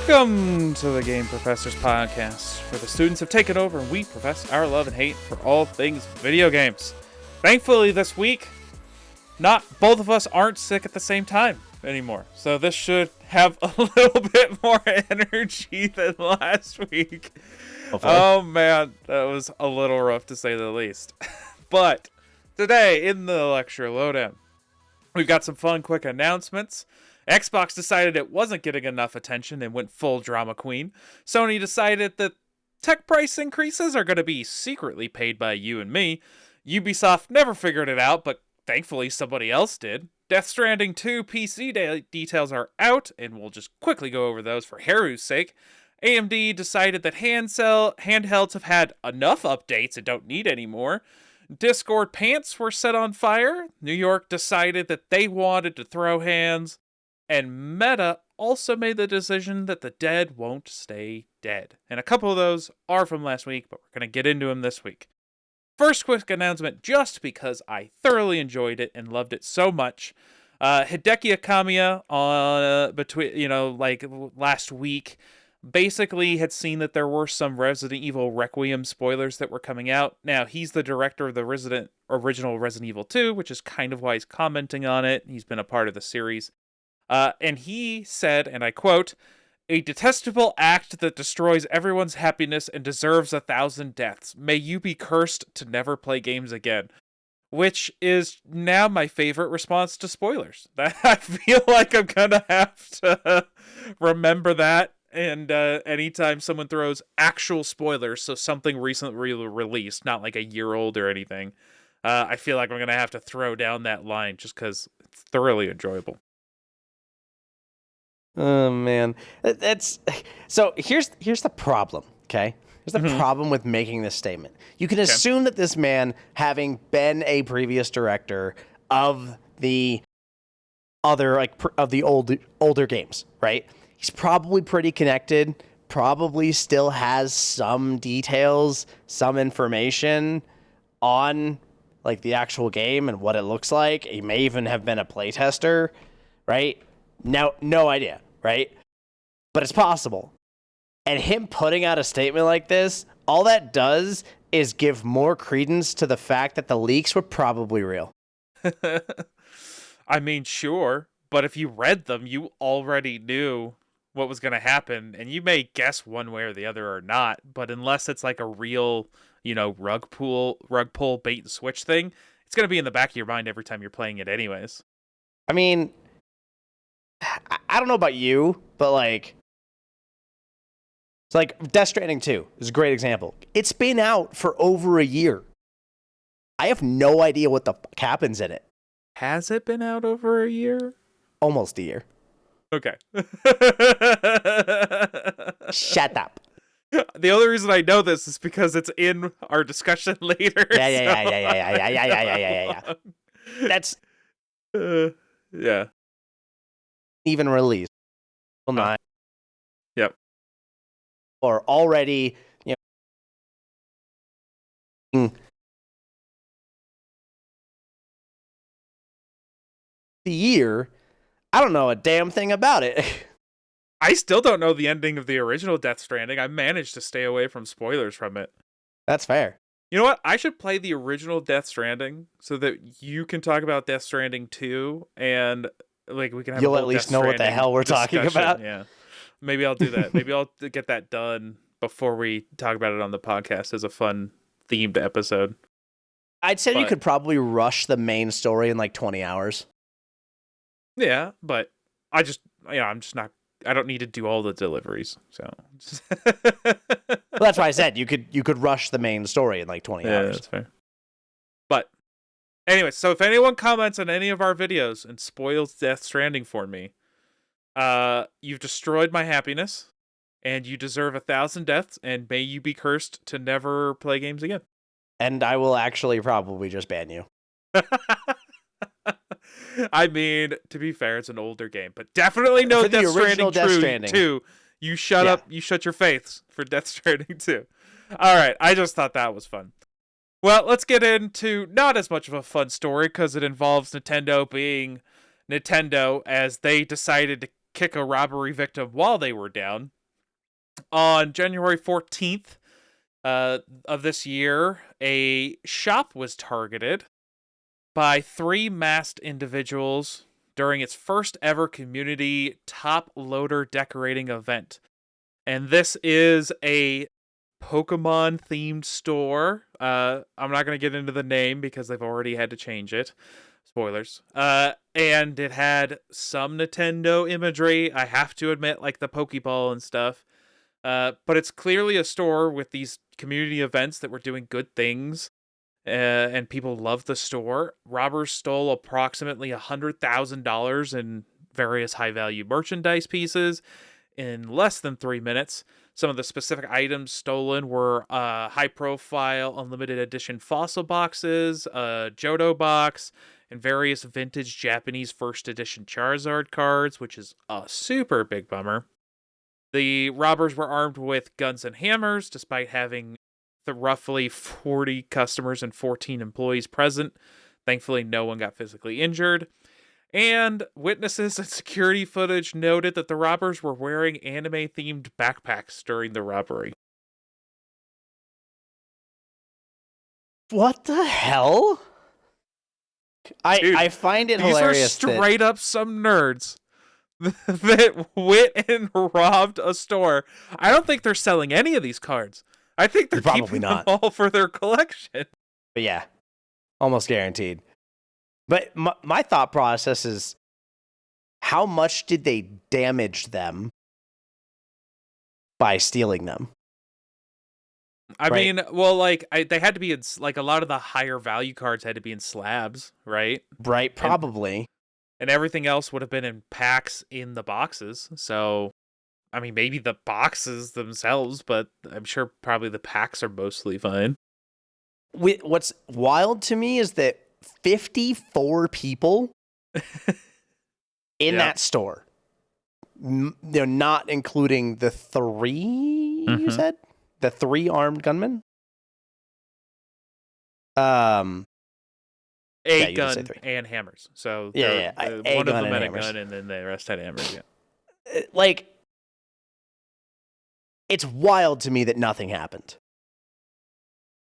Welcome to the Game Professors Podcast, where the students have taken over and we profess our love and hate for all things video games. Thankfully this week, not both of us aren't sick at the same time anymore, so this should have a little bit more energy than last week. Hopefully. Oh man, that was a little rough to say the least. But today in the lecture Lowdown, we've got some fun quick announcements. Xbox decided it wasn't getting enough attention and went full drama queen. Sony decided that tech price increases are going to be secretly paid by you and me. Ubisoft never figured it out, but thankfully somebody else did. Death Stranding 2 PC details are out, and we'll just quickly go over those for Heru's sake. AMD decided that handhelds have had enough updates and don't need any more. Discord pants were set on fire. New York decided that they wanted to throw hands. And Meta also made the decision that the dead won't stay dead. And a couple of those are from last week, but we're going to get into them this week. First quick announcement, just because I thoroughly enjoyed it and loved it so much. Hideki Kamiya last week basically had seen that there were some Resident Evil Requiem spoilers that were coming out. Now, he's the director of the original Resident Evil 2, which is kind of why he's commenting on it. He's been a part of the series. And he said, and I quote, "A detestable act that destroys everyone's happiness and deserves 1,000 deaths. May you be cursed to never play games again." Which is now my favorite response to spoilers. I feel like I'm gonna have to remember that. And anytime someone throws actual spoilers, so something recently released, not like a year old or anything, I feel like I'm gonna have to throw down that line just because it's thoroughly enjoyable. Oh man, that's so. Here's the problem. Okay, here's the problem with making this statement. You can assume that this man, having been a previous director of the other of the older games, right? He's probably pretty connected. Probably still has some details, some information on like the actual game and what it looks like. He may even have been a playtester, right? No idea. Right? But it's possible. And him putting out a statement like this, all that does is give more credence to the fact that the leaks were probably real. I mean, sure. But if you read them, you already knew what was going to happen. And you may guess one way or the other or not. But unless it's like a real, rug pull bait and switch thing, it's going to be in the back of your mind every time you're playing it anyways. I mean, I don't know about you, but it's like Death Stranding 2 is a great example. It's been out for over a year. I have no idea what the fuck happens in it. Has it been out over a year? Almost a year. Okay. Shut up. The only reason I know this is because it's in our discussion later. Yeah. That's yeah. Even released. Well, not. Yep. Or already, the year, I don't know a damn thing about it. I still don't know the ending of the original Death Stranding. I managed to stay away from spoilers from it. That's fair. You know what? I should play the original Death Stranding so that you can talk about Death Stranding 2 and we can have. You'll at least know what the hell we're talking about. Yeah, maybe I'll do that. Maybe I'll get that done before we talk about it on the podcast as a fun themed episode. I'd say you could probably rush the main story in 20 hours. Yeah, but I'm just not. I don't need to do all the deliveries, so. Well, that's why I said you could rush the main story in 20 hours. Yeah, that's fair. But. Anyway, so if anyone comments on any of our videos and spoils Death Stranding for me, you've destroyed my happiness, and you deserve 1,000 deaths, and may you be cursed to never play games again. And I will actually probably just ban you. I mean, to be fair, it's an older game, but definitely no Death Stranding 2. You shut up, you shut your face for Death Stranding 2. All right, I just thought that was fun. Well, let's get into not as much of a fun story because it involves Nintendo being Nintendo as they decided to kick a robbery victim while they were down. On January 14th of this year, a shop was targeted by 3 masked individuals during its first ever community top loader decorating event. And this is a Pokemon themed store. I'm not going to get into the name because they've already had to change it. Spoilers. And it had some Nintendo imagery. I have to admit, like the Pokeball and stuff. But it's clearly a store with these community events that were doing good things. And people love the store. Robbers stole approximately $100,000 in various high-value merchandise pieces in less than 3 minutes. Some of the specific items stolen were high-profile unlimited edition fossil boxes, a Johto box, and various vintage Japanese first edition Charizard cards, which is a super big bummer. The robbers were armed with guns and hammers, despite having the roughly 40 customers and 14 employees present. Thankfully, no one got physically injured. And witnesses and security footage noted that the robbers were wearing anime-themed backpacks during the robbery. What the hell? Dude, I find it these hilarious. These are straight up some nerds that went and robbed a store. I don't think they're selling any of these cards. I think they're probably keeping not. them all for their collection. But yeah, almost guaranteed. But my thought process is, how much did they damage them by stealing them? I mean, well, like, they had to be in, like, a lot of the higher value cards had to be in slabs, right? Right, probably. And everything else would have been in packs in the boxes. So, I mean, maybe the boxes themselves, but I'm sure probably the packs are mostly fine. What's wild to me is that 54 people in that store, they're not including the 3, you said? The 3 armed gunmen? A gun and hammers. So one of them had a gun, and then the rest had hammers. Yeah, like, it's wild to me that nothing happened.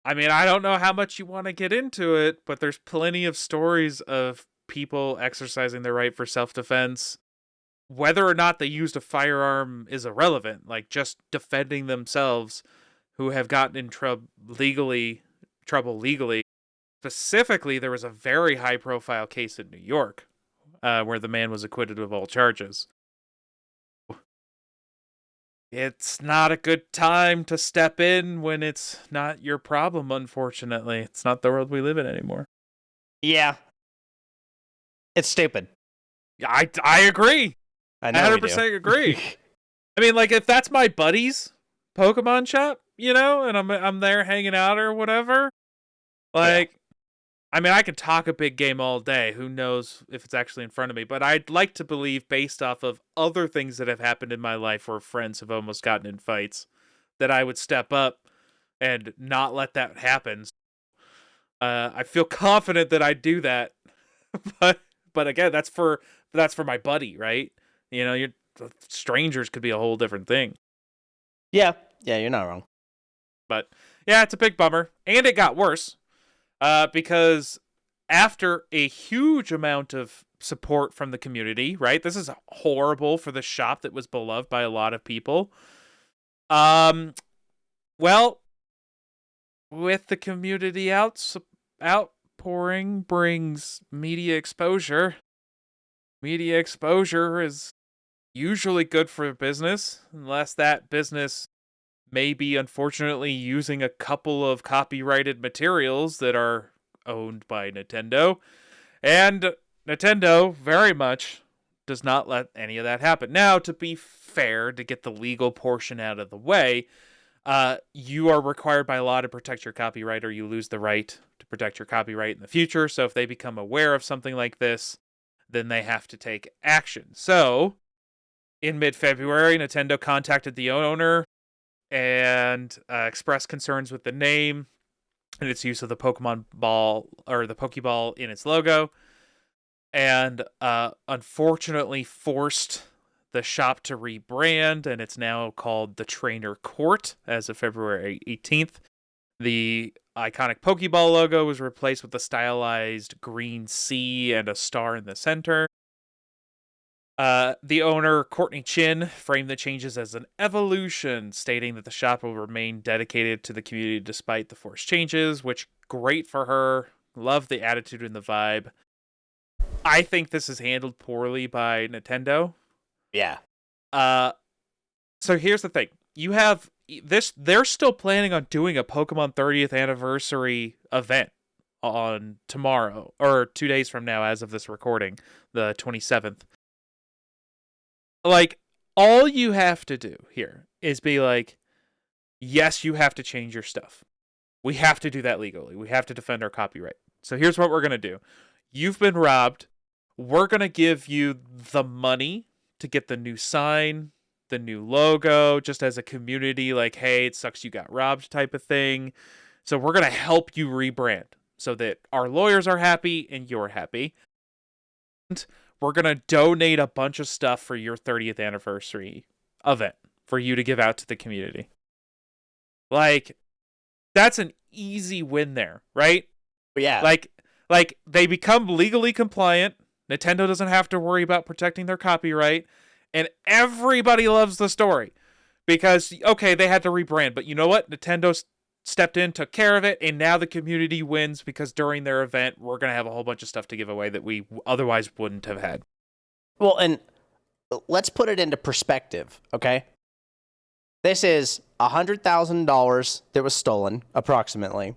I mean, I don't know how much you want to get into it, but there's plenty of stories of people exercising their right for self-defense. Whether or not they used a firearm is irrelevant. Like, just defending themselves, who have gotten in trouble legally. Specifically, there was a very high-profile case in New York where the man was acquitted of all charges. It's not a good time to step in when it's not your problem, unfortunately. It's not the world we live in anymore. Yeah. It's stupid. I agree. I know 100% agree. I mean, like, if that's my buddy's Pokemon shop, you know, and I'm there hanging out or whatever, like, I mean, I could talk a big game all day. Who knows if it's actually in front of me? But I'd like to believe, based off of other things that have happened in my life where friends have almost gotten in fights, that I would step up and not let that happen. I feel confident that I'd do that. but again, that's for my buddy, right? You know, strangers could be a whole different thing. Yeah, you're not wrong. But yeah, it's a big bummer, and it got worse. Because after a huge amount of support from the community, right? This is horrible for the shop that was beloved by a lot of people. Well, with the community outpouring brings media exposure. Media exposure is usually good for business, unless that business may be, unfortunately, using a couple of copyrighted materials that are owned by Nintendo. And Nintendo very much does not let any of that happen. Now, to be fair, to get the legal portion out of the way, you are required by law to protect your copyright, or you lose the right to protect your copyright in the future. So if they become aware of something like this, then they have to take action. So, in mid-February, Nintendo contacted the owner and expressed concerns with the name and its use of the Pokemon ball, or the Pokeball, in its logo, and unfortunately forced the shop to rebrand, and it's now called the Trainer Court as of February 18th. The iconic Pokeball logo was replaced with the stylized green C and a star in the center. The owner, Courtney Chin, framed the changes as an evolution, stating that the shop will remain dedicated to the community despite the forced changes, which, great for her. Love the attitude and the vibe. I think this is handled poorly by Nintendo. Yeah. So here's the thing. You have this, they're still planning on doing a Pokemon 30th anniversary event on tomorrow, or 2 days from now as of this recording, the 27th. Like, all you have to do here is be like, yes, you have to change your stuff. We have to do that legally. We have to defend our copyright. So here's what we're going to do. You've been robbed. We're going to give you the money to get the new sign, the new logo, just as a community, like, hey, it sucks you got robbed type of thing. So we're going to help you rebrand so that our lawyers are happy and you're happy. And we're going to donate a bunch of stuff for your 30th anniversary event for you to give out to the community. Like, that's an easy win there, right? Yeah. Like they become legally compliant. Nintendo doesn't have to worry about protecting their copyright. And everybody loves the story. Because, okay, they had to rebrand. But you know what? Nintendo stepped in, took care of it, and now the community wins because during their event, we're going to have a whole bunch of stuff to give away that we otherwise wouldn't have had. Well, and let's put it into perspective, okay? This is $100,000 that was stolen, approximately.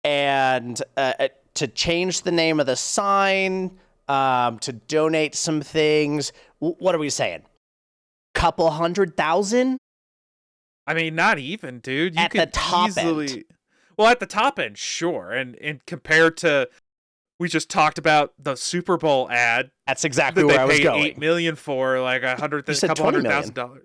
And to change the name of the sign, to donate some things, what are we saying? Couple $100,000? I mean, not even, dude. You at the top end. Well, at the top end, sure. And compared to, we just talked about the Super Bowl ad. That's exactly where I was going. $8 million for like a couple $100,000.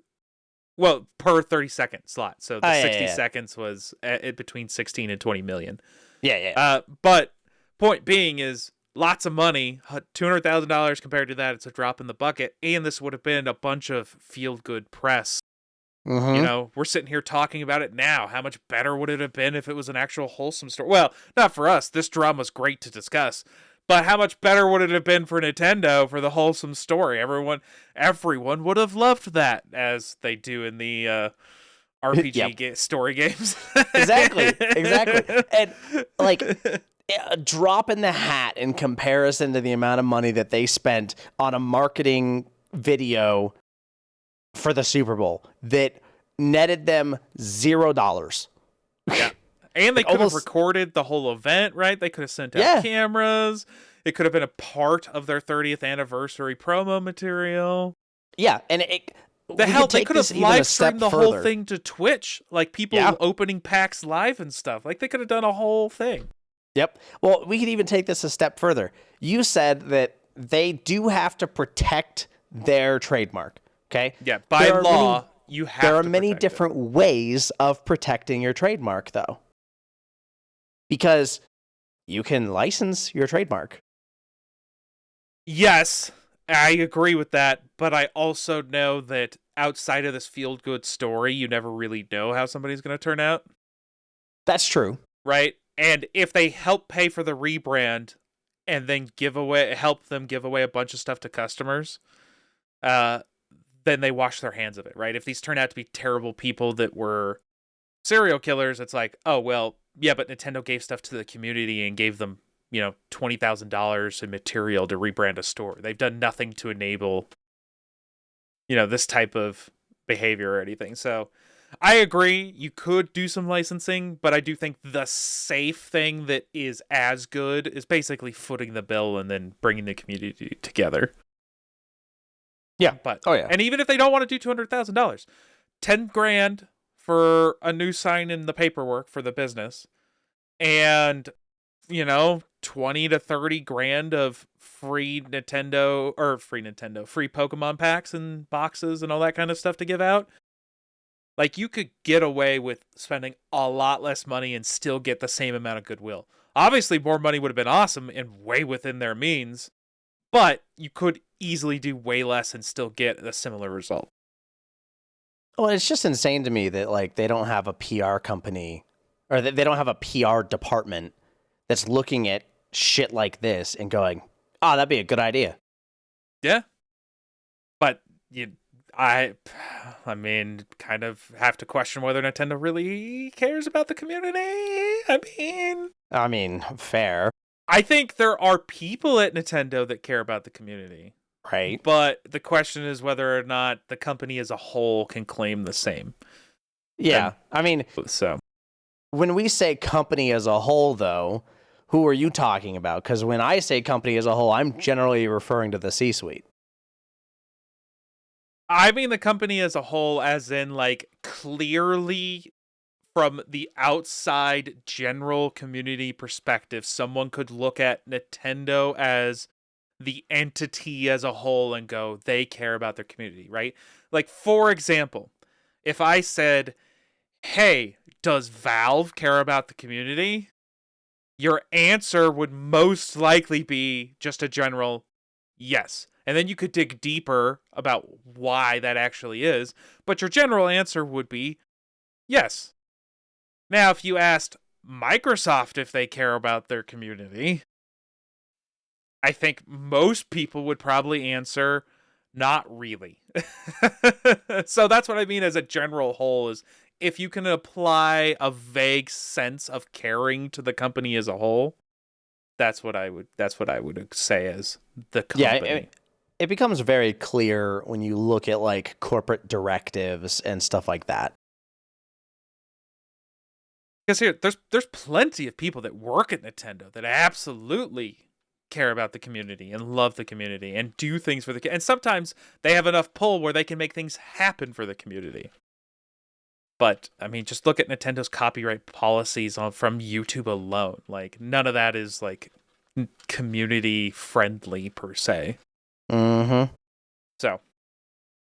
Well, per 30-second slot. So the 60 seconds was between 16 and 20 million. Yeah. But point being is lots of money, $200,000 compared to that. It's a drop in the bucket. And this would have been a bunch of feel-good press. Mm-hmm. You know, we're sitting here talking about it now. How much better would it have been if it was an actual wholesome story? Well, not for us. This drama's great to discuss. But how much better would it have been for Nintendo for the wholesome story? Everyone would have loved that, as they do in the RPG story games. Exactly. And, like, a drop in the hat in comparison to the amount of money that they spent on a marketing video for the Super Bowl that netted them $0. Yeah. And they could have recorded the whole event, right? They could have sent out cameras. It could have been a part of their 30th anniversary promo material. Yeah, and they could have live streamed the whole thing to Twitch, like people opening packs live and stuff. Like they could have done a whole thing. Yep. Well, we could even take this a step further. You said that they do have to protect their trademark. Okay. Yeah. By law, you have. There are many different ways of protecting your trademark, though. Because you can license your trademark. Yes, I agree with that, but I also know that outside of this feel-good story, you never really know how somebody's going to turn out. That's true. Right? And if they help pay for the rebrand and then help them give away a bunch of stuff to customers, then they wash their hands of it, right? If these turn out to be terrible people that were serial killers, it's like, oh, well, yeah, but Nintendo gave stuff to the community and gave them, $20,000 in material to rebrand a store. They've done nothing to enable, this type of behavior or anything. So I agree, you could do some licensing, but I do think the safe thing that is as good is basically footing the bill and then bringing the community together. Yeah. And even if they don't want to do $200,000, $10,000 for a new sign in the paperwork for the business, and 20 to 30 grand of free Pokemon packs and boxes and all that kind of stuff to give out. Like, you could get away with spending a lot less money and still get the same amount of goodwill. Obviously, more money would have been awesome and way within their means, but you could easily do way less and still get a similar result. Well, it's just insane to me that like they don't have a PR company or that they don't have a PR department that's looking at shit like this and going, "Oh, that'd be a good idea." Yeah. But I mean, kind of have to question whether Nintendo really cares about the community. I mean, fair. I think there are people at Nintendo that care about the community. Right. But the question is whether or not the company as a whole can claim the same. Yeah. I mean, so when we say company as a whole, though, who are you talking about? Because when I say company as a whole, I'm generally referring to the C-suite. I mean the company as a whole, as in, like, clearly from the outside general community perspective, someone could look at Nintendo as the entity as a whole and go, they care about their community, right? Like, for example, if I said, hey, does Valve care about the community? Your answer would most likely be just a general yes. And then you could dig deeper about why that actually is, but your general answer would be yes. Now, if you asked Microsoft if they care about their community, I think most people would probably answer not really. So that's what I mean as a general whole, is if you can apply a vague sense of caring to the company as a whole, that's what I would say as the company. Yeah, it becomes very clear when you look at like corporate directives and stuff like that. Because here, there's plenty of people that work at Nintendo that absolutely care about the community and love the community and do things for and sometimes they have enough pull where they can make things happen for the community. But I mean, just look at Nintendo's copyright policies from YouTube alone. Like, none of that is like community friendly per se. Mm-hmm. So,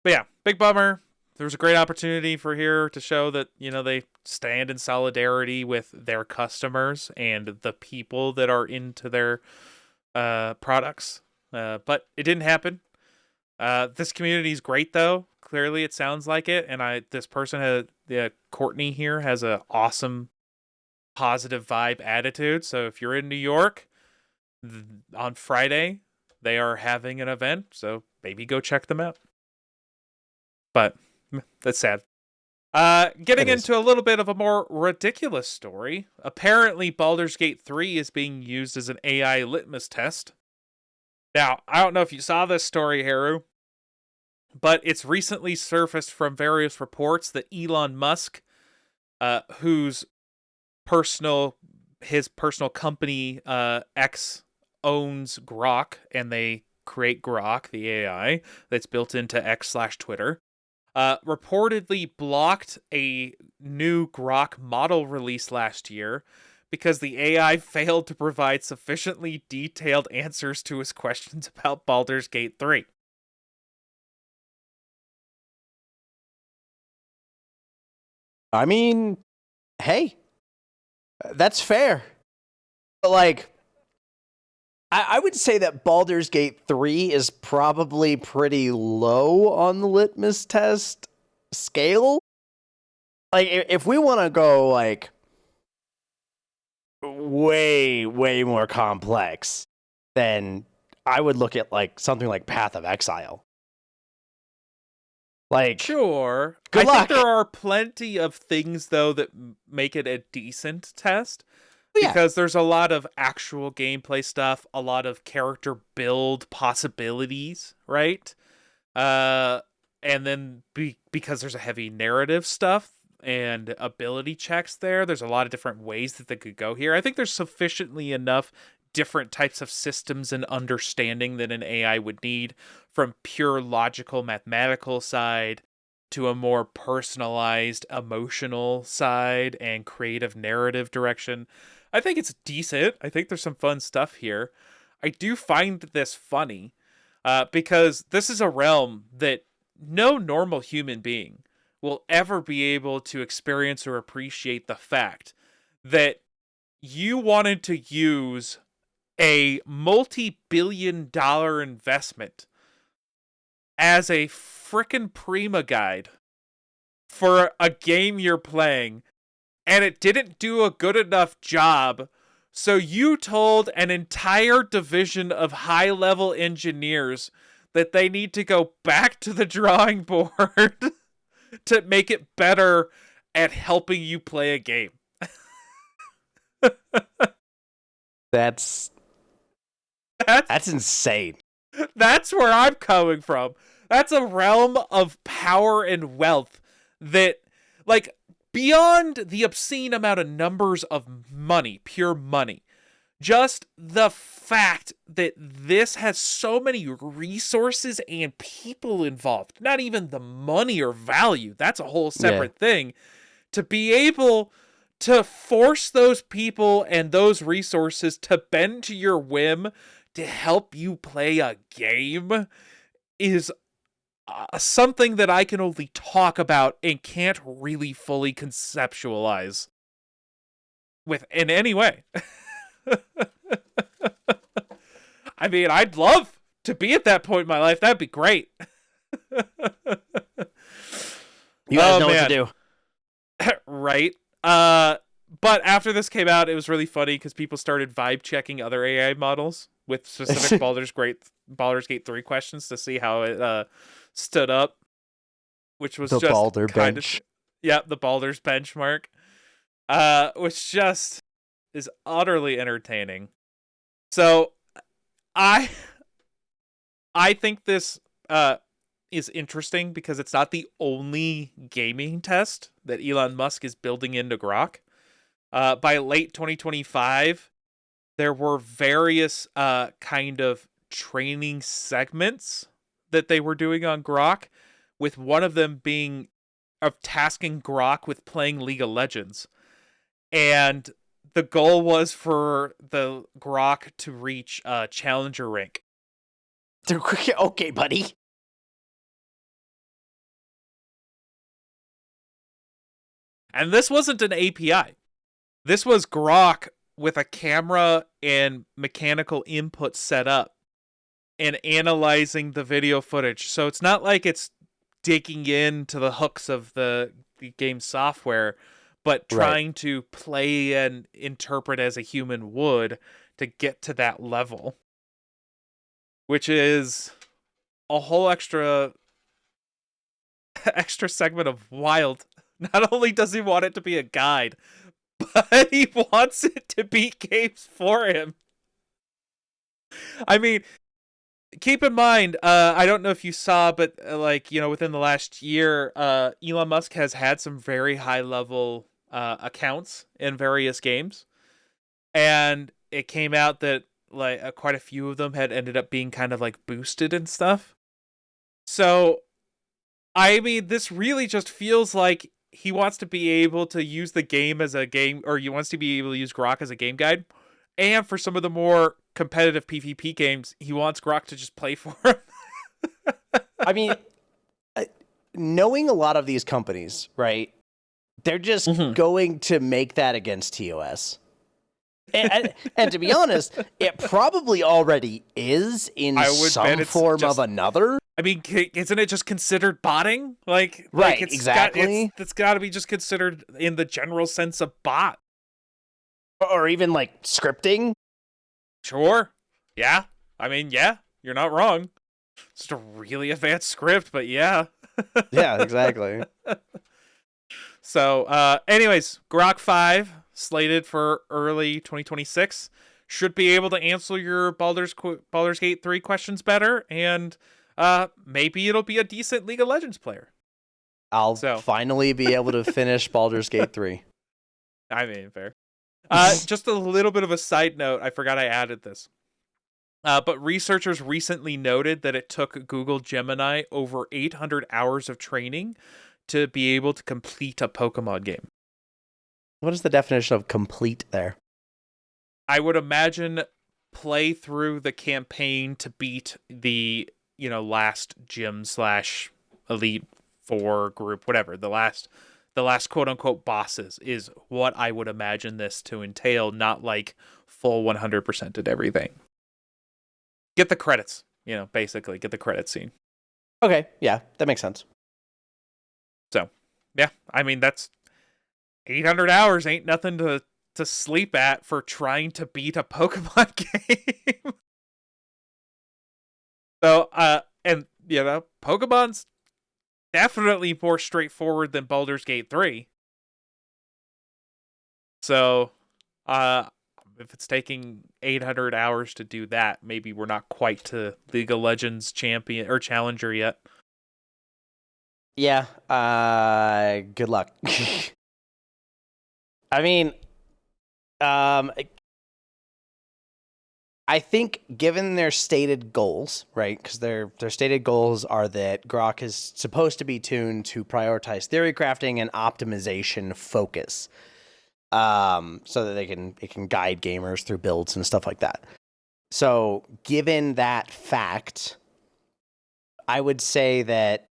but yeah, big bummer. There was a great opportunity for here to show that, they stand in solidarity with their customers and the people that are into their products. But it didn't happen. This community is great, though. Clearly, it sounds like it. And this person Courtney here has an awesome, positive vibe attitude. So if you're in New York on Friday, they are having an event. So maybe go check them out. But that's sad. Getting into a little bit of a more ridiculous story. Apparently, Baldur's Gate 3 is being used as an AI litmus test. Now, I don't know if you saw this story, Heru, but it's recently surfaced from various reports that Elon Musk, whose personal company, X, owns Grok, and they create Grok, the AI, that's built into X/Twitter, reportedly blocked a new Grok model release last year because the AI failed to provide sufficiently detailed answers to his questions about Baldur's Gate 3. I mean, hey, that's fair. But like, I would say that Baldur's Gate 3 is probably pretty low on the litmus test scale. Like, if we want to go like way more complex, then I would look at like something like Path of Exile. Like, sure, good luck. I think there are plenty of things though that make it a decent test. Because there's a lot of actual gameplay stuff, a lot of character build possibilities, right? And then because there's a heavy narrative stuff and ability checks there's a lot of different ways that they could go here. I think there's sufficiently enough different types of systems and understanding that an AI would need, from pure logical mathematical side to a more personalized emotional side and creative narrative direction. I think it's decent. I think there's some fun stuff here. I do find this funny because this is a realm that no normal human being will ever be able to experience or appreciate the fact that you wanted to use a multi-billion-dollar investment as a frickin' Prima guide for a game you're playing, and it didn't do a good enough job, so you told an entire division of high-level engineers that they need to go back to the drawing board to make it better at helping you play a game. That's insane. That's where I'm coming from. That's a realm of power and wealth that, like, beyond the obscene amount of numbers of money, pure money, just the fact that this has so many resources and people involved, not even the money or value, that's a whole separate thing, to be able to force those people and those resources to bend to your whim to help you play a game is something that I can only talk about and can't really fully conceptualize in any way. I mean, I'd love to be at that point in my life. That'd be great. You guys know what to do. Right. But after this came out, it was really funny because people started vibe checking other AI models with specific Baldur's Gate 3 questions to see how it stood up, which was the just Baldur bench. The Baldur's benchmark, which just is utterly entertaining. So I think this is interesting because it's not the only gaming test that Elon Musk is building into Grok. By late 2025, there were various kind of training segments that they were doing on Grok, with one of them being of tasking Grok with playing League of Legends. And the goal was for the Grok to reach Challenger rank. Okay, buddy. And this wasn't an API. This was Grok with a camera and mechanical input set up and analyzing the video footage. So it's not like it's digging into the hooks of the game software, but trying to play and interpret as a human would to get to that level. Which is a whole extra segment of wild. Not only does he want it to be a guide, but he wants it to be games for him. I mean, keep in mind, I don't know if you saw, but within the last year, Elon Musk has had some very high-level accounts in various games, and it came out that quite a few of them had ended up being kind of like boosted and stuff. So, I mean, this really just feels like he wants to be able to use the game as a game, or he wants to be able to use Grok as a game guide. And for some of the more competitive PvP games, he wants Grok to just play for him. I mean, knowing a lot of these companies, right? They're just going to make that against TOS. And to be honest, it probably already is in some form of another. I mean, isn't it just considered botting? Exactly. It's got to be just considered in the general sense of bot. Or even like scripting. Sure. Yeah. I mean, yeah, you're not wrong. It's just a really advanced script, but yeah. Yeah, exactly. So, anyways, Grok 5, slated for early 2026, should be able to answer your Baldur's Gate 3 questions better, and maybe it'll be a decent League of Legends player. I'll finally be able to finish Baldur's Gate 3. I mean, fair. Just a little bit of a side note, I forgot I added this. But researchers recently noted that it took Google Gemini over 800 hours of training to be able to complete a Pokémon game. What is the definition of complete there? I would imagine play through the campaign to beat the, last gym / Elite Four group, whatever, the last the last quote-unquote bosses is what I would imagine this to entail, not like full 100% at everything. Get the credits, basically. Get the credit scene. Okay, yeah, that makes sense. So, yeah, I mean, that's 800 hours ain't nothing to sleep at for trying to beat a Pokemon game. So, and, Pokemon's definitely more straightforward than Baldur's Gate 3. So, if it's taking 800 hours to do that, maybe we're not quite to League of Legends champion or challenger yet. Yeah, good luck. I mean, I think given their stated goals, right? Because their stated goals are that Grok is supposed to be tuned to prioritize theory crafting and optimization focus, so that it can guide gamers through builds and stuff like that. So, given that fact, I would say that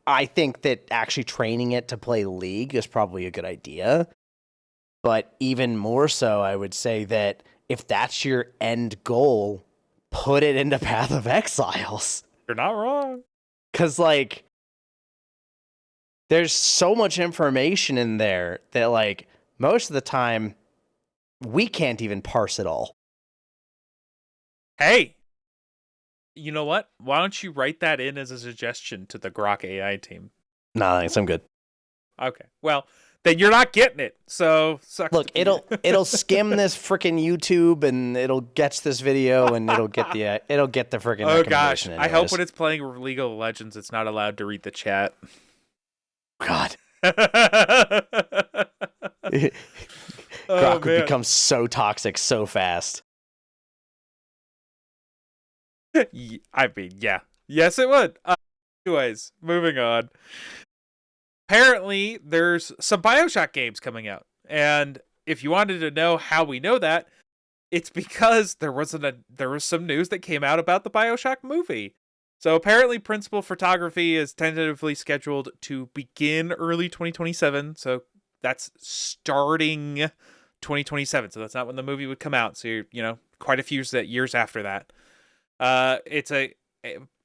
I think that actually training it to play League is probably a good idea. But even more so, I would say that if that's your end goal, put it into Path of Exiles. You're not wrong. Because, like, there's so much information in there that, like, most of the time, we can't even parse it all. Hey, you know what? Why don't you write that in as a suggestion to the Grok AI team? Nah, thanks, I'm good. Okay, well, then you're not getting it. So look, it'll skim this freaking YouTube and it'll get this video and it'll get the freaking. Oh gosh, anyways. I hope when it's playing League of Legends, it's not allowed to read the chat. God, Grok would become so toxic so fast. I mean, yeah, yes, it would. Anyways, moving on. Apparently, there's some BioShock games coming out. And if you wanted to know how we know that, it's because there was some news that came out about the BioShock movie. So apparently principal photography is tentatively scheduled to begin early 2027. So that's starting 2027. So that's not when the movie would come out. So you're, quite a few years after that.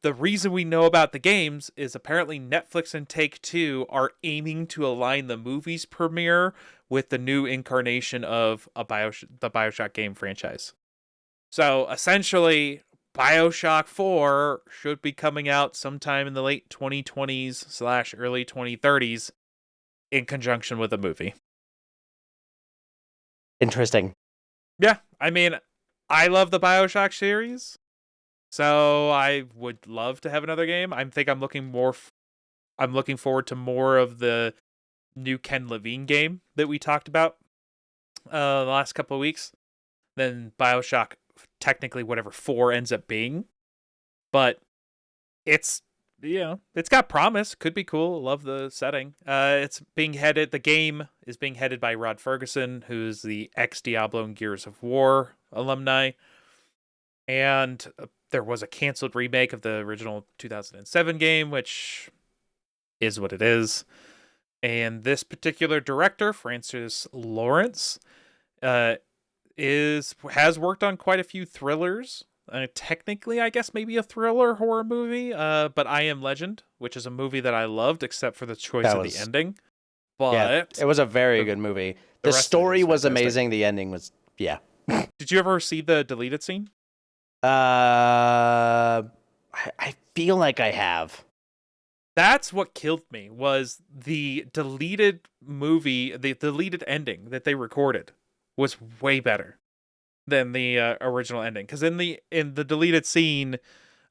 The reason we know about the games is apparently Netflix and Take-Two are aiming to align the movie's premiere with the new incarnation of the BioShock game franchise. So essentially, BioShock 4 should be coming out sometime in the late 2020s / early 2030s in conjunction with the movie. Interesting. Yeah, I mean, I love the BioShock series. So I would love to have another game. I'm looking forward to more of the new Ken Levine game that we talked about the last couple of weeks than BioShock, technically whatever 4 ends up being. But it's got promise. Could be cool. Love the setting. The game is being headed by Rod Ferguson, who's the ex-Diablo and Gears of War alumni. And there was a canceled remake of the original 2007 game, which is what it is. And this particular director, Francis Lawrence, has worked on quite a few thrillers. Technically, I guess maybe a thriller horror movie, but I Am Legend, which is a movie that I loved, except for the choice of the ending. But yeah, it was a very good movie. The story was amazing. The ending was, yeah. Did you ever see the deleted scene? I feel like I have. That's what killed me, was the deleted movie, the deleted ending that they recorded was way better than the original ending. Because in the deleted scene,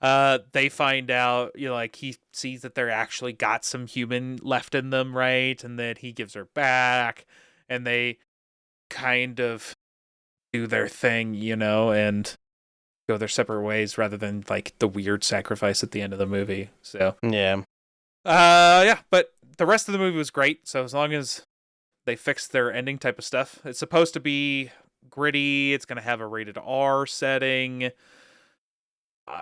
they find out, he sees that they're actually got some human left in them, right? And that he gives her back, and they kind of do their thing, and go their separate ways rather than the weird sacrifice at the end of the movie. So yeah. But the rest of the movie was great. So as long as they fixed their ending type of stuff, it's supposed to be gritty. It's going to have a rated R setting.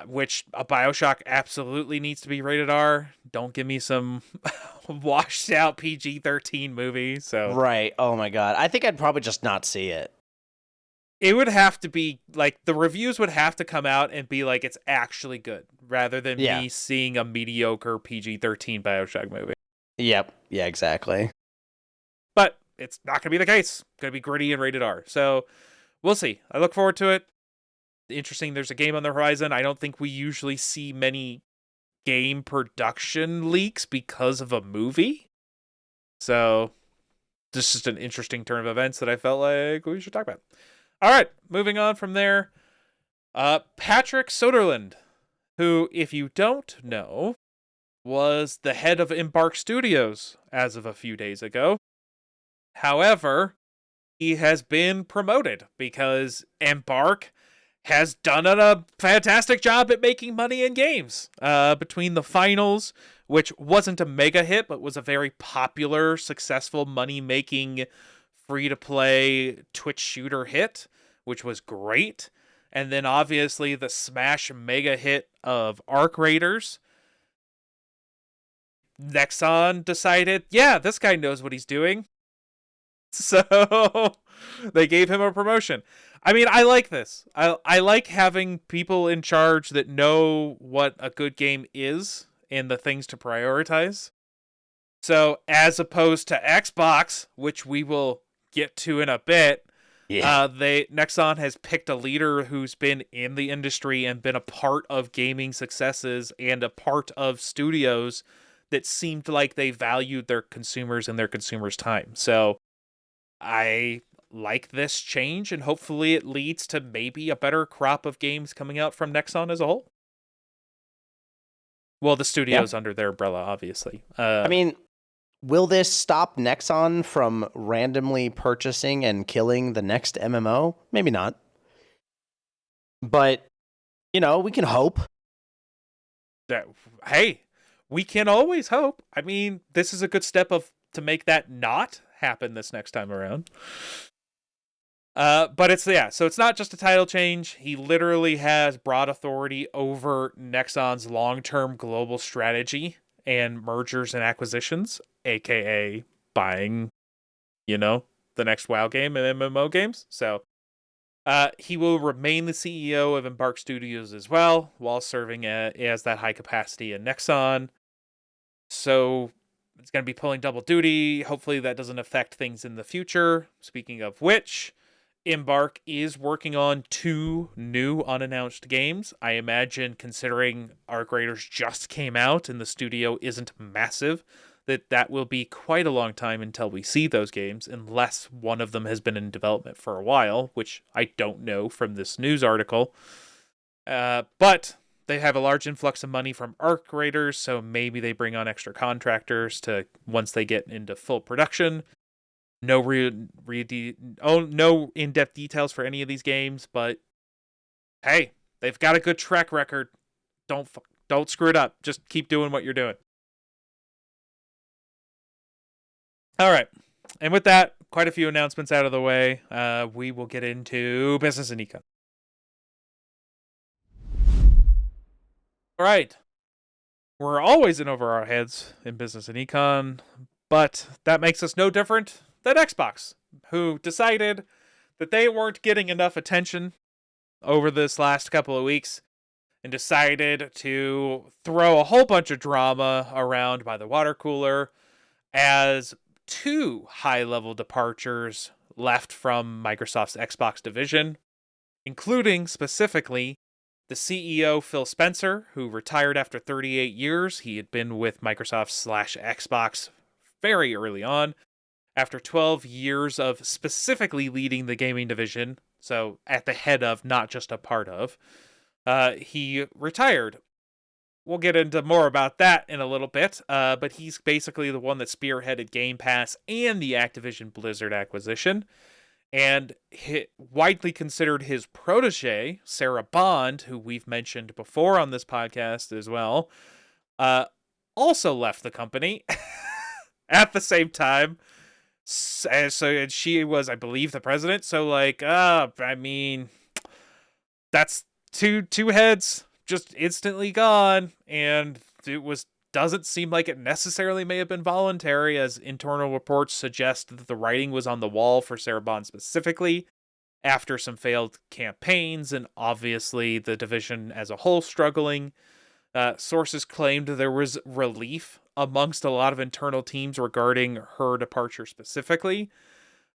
which a Bioshock absolutely needs to be rated R. Don't give me some washed out PG-13 movie. So Right. Oh my God. I think I'd probably just not see it. it would have to be like the reviews would have to come out and be like it's actually good rather than Yeah. me seeing a mediocre PG-13 Bioshock movie. Yep. Yeah, exactly. But it's not going to be the case. It's going to be gritty and rated R. So we'll see. I look forward to it. Interesting. There's a game on the horizon. I don't think we usually see many game production leaks because of a movie. So this is an interesting turn of events that I felt like we should talk about. All right, moving on from there. Patrick Soderlund, who, if you don't know, was the head of Embark Studios as of a few days ago. However, he has been promoted because Embark has done a fantastic job at making money in games. Between the finals, which wasn't a mega hit, but was a very popular, successful, money-making, free-to-play Twitch shooter hit, which was great. And then obviously the smash mega hit of Arc Raiders. Nexon decided, yeah, this guy knows what he's doing. So they gave him a promotion. I mean, I like this. I like having people in charge that know what a good game is and the things to prioritize. So as opposed to Xbox, which we will get to in a bit, Nexon has picked a leader who's been in the industry and been a part of gaming successes and a part of studios that seemed like they valued their consumers and their consumers' time. So I like this change, and hopefully it leads to maybe a better crop of games coming out from Nexon as a whole. Well, the studio's under their umbrella, obviously. I mean, will this stop Nexon from randomly purchasing and killing the next MMO? Maybe not. But, we can hope. Hey, we can always hope. I mean, this is a good step to make that not happen this next time around. But so it's not just a title change. He literally has broad authority over Nexon's long-term global strategy and mergers and acquisitions, aka buying, the next WoW game and MMO games. So he will remain the CEO of Embark Studios as well, while serving as that high capacity in Nexon. So it's going to be pulling double duty. Hopefully that doesn't affect things in the future. Speaking of which, Embark is working on 2 new unannounced games. I imagine, considering Arc Raiders just came out and the studio isn't massive, that will be quite a long time until we see those games, unless one of them has been in development for a while, which I don't know from this news article. But they have a large influx of money from Arc Raiders, so maybe they bring on extra contractors to once they get into full production. No no in-depth details for any of these games, but hey, they've got a good track record. Don't screw it up. Just keep doing what you're doing. All right. And with that, quite a few announcements out of the way. We will get into business and econ. All right. We're always in over our heads in business and econ, but that makes us no different than Xbox, who decided that they weren't getting enough attention over this last couple of weeks and decided to throw a whole bunch of drama around by the water cooler as 2 high-level departures left from Microsoft's Xbox division, including specifically the CEO, Phil Spencer, who retired after 38 years. He had been with Microsoft/Xbox very early on. After 12 years of specifically leading the gaming division, so at the head of, not just a part of, he retired. We'll get into more about that in a little bit, but he's basically the one that spearheaded Game Pass and the Activision Blizzard acquisition. And widely considered his protege, Sarah Bond, who we've mentioned before on this podcast as well, also left the company at the same time. And she was, I believe, the president. So, I mean, that's two heads, just instantly gone, and it doesn't seem like it necessarily may have been voluntary, as internal reports suggest that the writing was on the wall for Sarah Bond specifically after some failed campaigns, and obviously the division as a whole struggling. Sources claimed there was relief amongst a lot of internal teams regarding her departure specifically.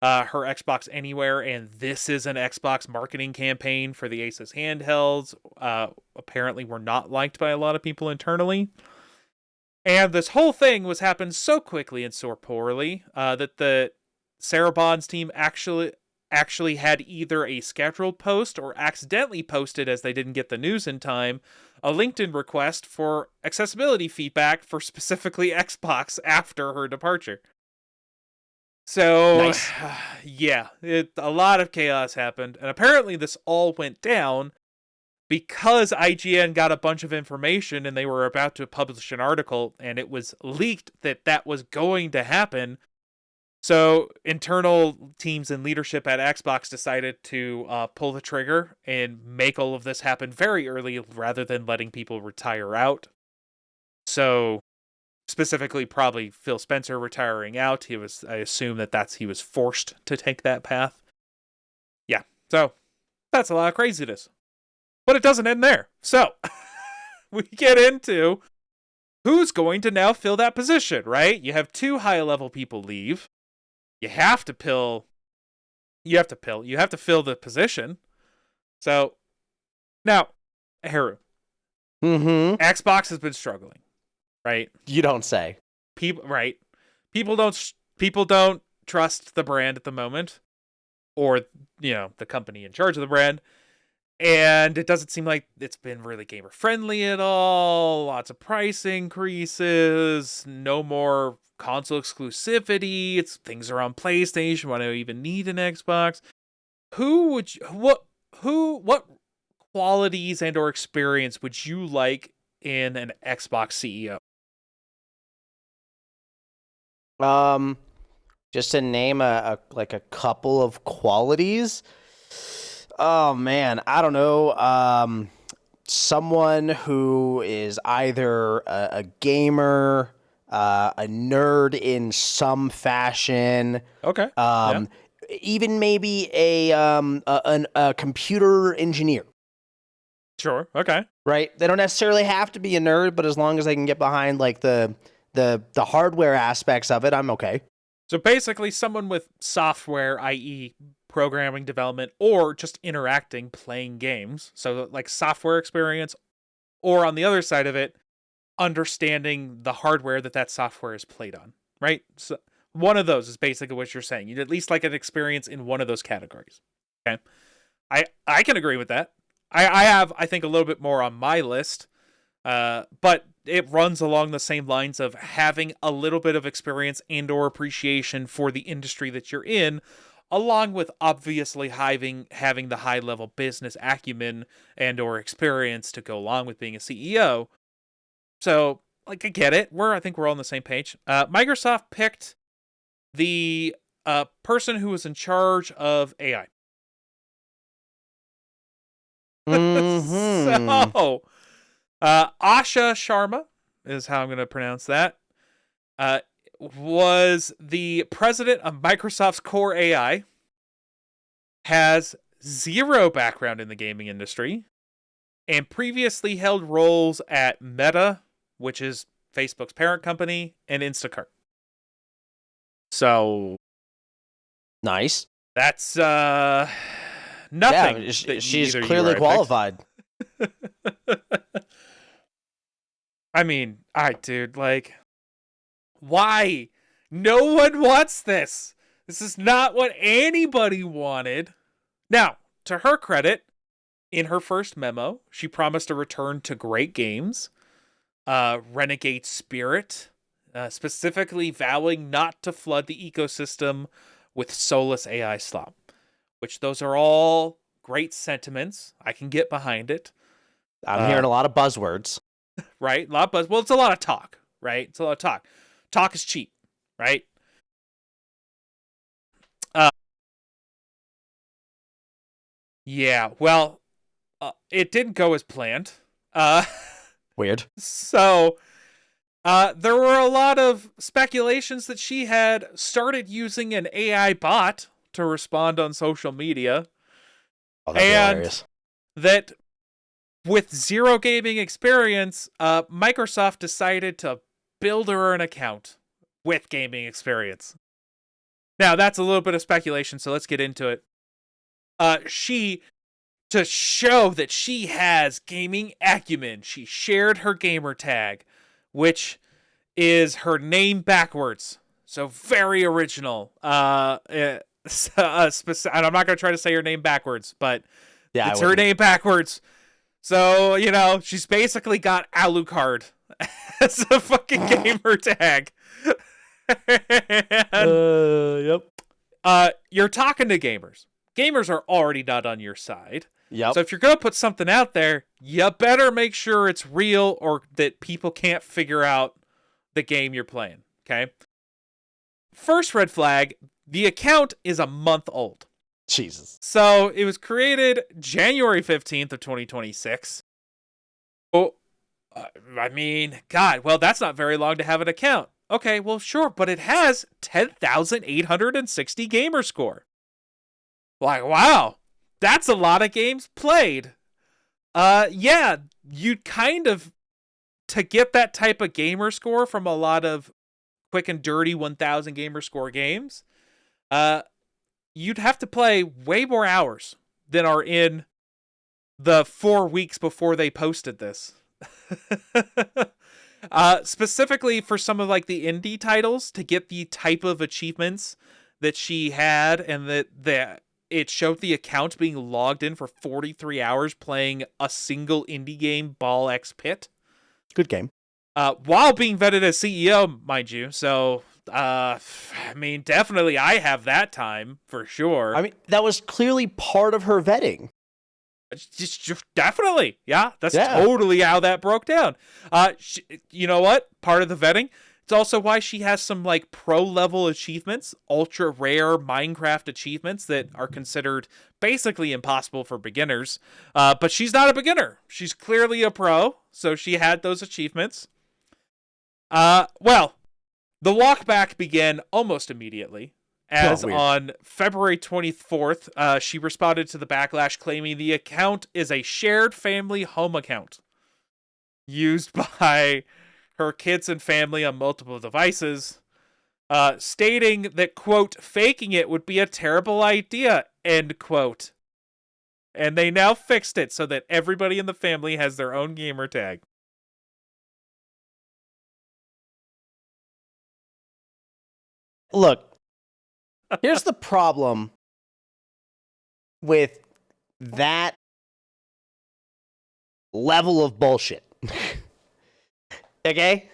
Her Xbox Anywhere, and this is an Xbox marketing campaign for the Asus handhelds, apparently were not liked by a lot of people internally. And this whole thing was happened so quickly and so poorly that the Sarah Bond's team actually had either a scheduled post or accidentally posted, as they didn't get the news in time, a LinkedIn request for accessibility feedback for specifically Xbox after her departure. So, Nice. Yeah, a lot of chaos happened, and apparently this all went down because IGN got a bunch of information and they were about to publish an article, and it was leaked that that was going to happen. So internal teams and leadership at Xbox decided to pull the trigger and make all of this happen very early rather than letting people retire out. So specifically probably Phil Spencer retiring out. I assume he was forced to take that path. Yeah. So that's a lot of craziness. But it doesn't end there. So we get into who's going to now fill that position, right? You have 2 high-level people leave. You have to fill the position. So now, Heru. Xbox has been struggling, right? You don't say. People don't trust the brand at the moment, or the company in charge of the brand, and it doesn't seem like it's been really gamer friendly at all. Lots of price increases, no more console exclusivity. Things are on PlayStation. Why do I even need an Xbox? What qualities and or experience would you like in an Xbox CEO? Just to name a couple of qualities. Oh man, I don't know. Someone who is either a gamer, a nerd in some fashion. Okay. Even maybe a computer engineer. Sure. Okay. Right. They don't necessarily have to be a nerd, but as long as they can get behind like the hardware aspects of it, I'm okay. So basically someone with software, i.e. programming development, or just interacting, playing games. So like software experience, or on the other side of it, understanding the hardware that software is played on, right? So one of those is basically what you're saying. You'd at least like an experience in one of those categories. Okay. I can agree with that. I have, I think, a little bit more on my list, but it runs along the same lines of having a little bit of experience and or appreciation for the industry that you're in, along with obviously having the high-level business acumen and or experience to go along with being a CEO. So, like, I get it. I think we're all on the same page. Microsoft picked the person who was in charge of AI. So, Asha Sharma is how I'm going to pronounce that. Was the president of Microsoft's Core AI. Has 0 background in the gaming industry, and previously held roles at Meta, which is Facebook's parent company, and Instacart. So, nice. That's nothing. Yeah, she's clearly qualified. I mean, all right, dude, like, why? No one wants this. This is not what anybody wanted. Now, to her credit, in her first memo, she promised a return to great games, renegade spirit, specifically vowing not to flood the ecosystem with soulless AI slop, which those are all great sentiments. I can get behind it. I'm hearing a lot of buzzwords. Right? A lot of buzz. Well, it's a lot of talk, right? It's a lot of talk. Talk is cheap, right? Yeah, well, it didn't go as planned, Weird. So, there were a lot of speculations that she had started using an AI bot to respond on social media. Oh, that'd be hilarious. That with zero gaming experience, Microsoft decided to build her an account with gaming experience. Now, that's a little bit of speculation, so let's get into it. To show that she has gaming acumen, she shared her gamer tag, which is her name backwards. So very original. And I'm not going to try to say her name backwards, but yeah, it's her name backwards. So, she's basically got Alucard as a fucking gamer tag. Yep. You're talking to gamers. Gamers are already not on your side. Yep. So if you're going to put something out there, you better make sure it's real or that people can't figure out the game you're playing. Okay? First red flag, the account is a month old. Jesus. So it was created January 15th of 2026. Oh, I mean, God, well, that's not very long to have an account. Okay, well, sure, but it has 10,860 gamer score. Like, wow, that's a lot of games played. Yeah, you'd kind of, to get that type of gamer score from a lot of quick and dirty 1,000 gamer score games, you'd have to play way more hours than are in the 4 weeks before they posted this. Specifically for some of like the indie titles, to get the type of achievements that she had, and that it showed the account being logged in for 43 hours playing a single indie game, Ball X Pit. Good game. While being vetted as CEO, mind you. So, I mean, definitely I have that time for sure. I mean, that was clearly part of her vetting. Just definitely. Yeah, that's totally how that broke down. You know what? Part of the vetting. It's also why she has some like pro level achievements, ultra rare Minecraft achievements that are considered basically impossible for beginners. But she's not a beginner. She's clearly a pro. So she had those achievements. Well, the walkback began almost immediately. As on February 24th, she responded to the backlash claiming the account is a shared family home account used by her kids and family on multiple devices, stating that, quote, faking it would be a terrible idea, end quote. And they now fixed it so that everybody in the family has their own gamer tag. Look. Here's the problem with that level of bullshit. Okay?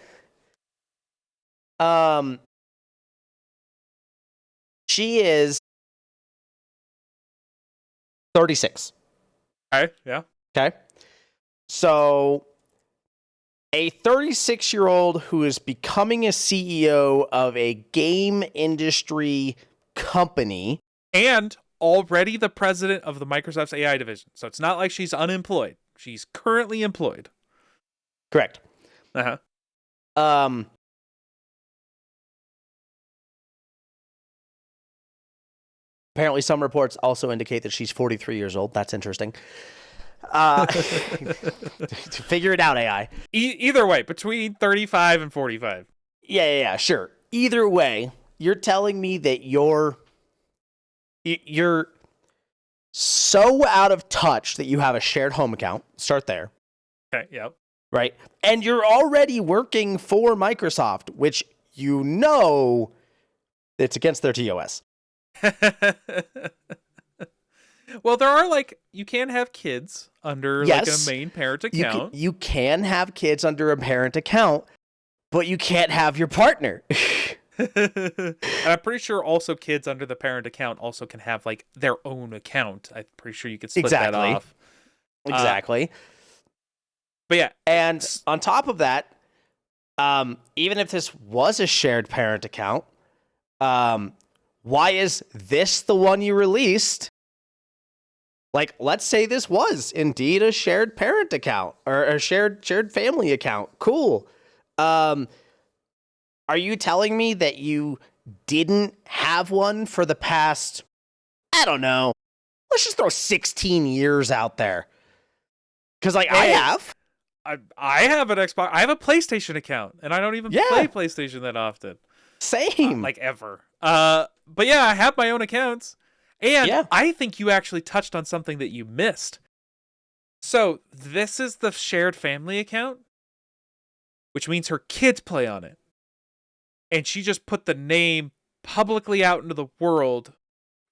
She is 36. Okay, yeah. Okay? So, a 36-year-old who is becoming a CEO of a game industry company, and already the president of the Microsoft's AI division. So it's not like she's unemployed. She's currently employed. Correct. Uh-huh. Apparently some reports also indicate that she's 43 years old. That's interesting. Figure it out, AI. Either way, between 35 and 45. Yeah, sure. Either way, you're telling me that you're so out of touch that you have a shared home account. Start there. Okay, yep. Right? And you're already working for Microsoft, which you know it's against their TOS. Well, there are you can have kids under like a main parent account. You can have kids under a parent account, but you can't have your partner. And I'm pretty sure also kids under the parent account also can have their own account. I'm pretty sure you could split that off. Exactly. But yeah. And on top of that, even if this was a shared parent account, why is this the one you released Like, let's say this was indeed a shared parent account or a shared family account. Cool. Are you telling me that you didn't have one for the past, I don't know, let's just throw 16 years out there? Because, like, I have. I have an Xbox. I have a PlayStation account, and I don't even play PlayStation that often. Same. Like, ever. But yeah, I have my own accounts. And I think you actually touched on something that you missed. So, this is the shared family account, which means her kids play on it. And she just put the name publicly out into the world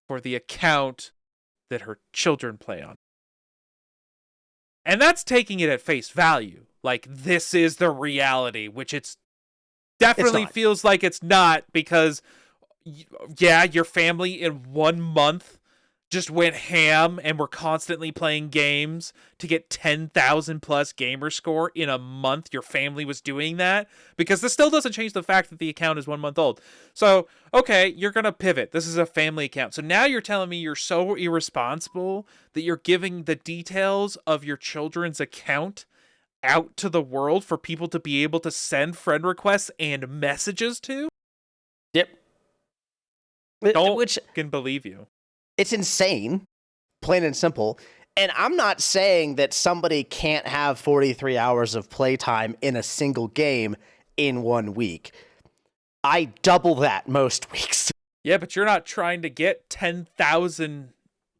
for the account that her children play on. And that's taking it at face value. Like, this is the reality, which it's definitely feels like it's not, because, yeah, your family in 1 month just went ham and were constantly playing games to get 10,000 plus gamer score in a month. Your family was doing that, because this still doesn't change the fact that the account is 1 month old. So, okay, you're going to pivot. This is a family account. So now you're telling me you're so irresponsible that you're giving the details of your children's account out to the world for people to be able to send friend requests and messages to? Yep. Which can believe you. It's insane, plain and simple. And I'm not saying that somebody can't have 43 hours of playtime in a single game in 1 week. I double that most weeks. Yeah, but you're not trying to get 10,000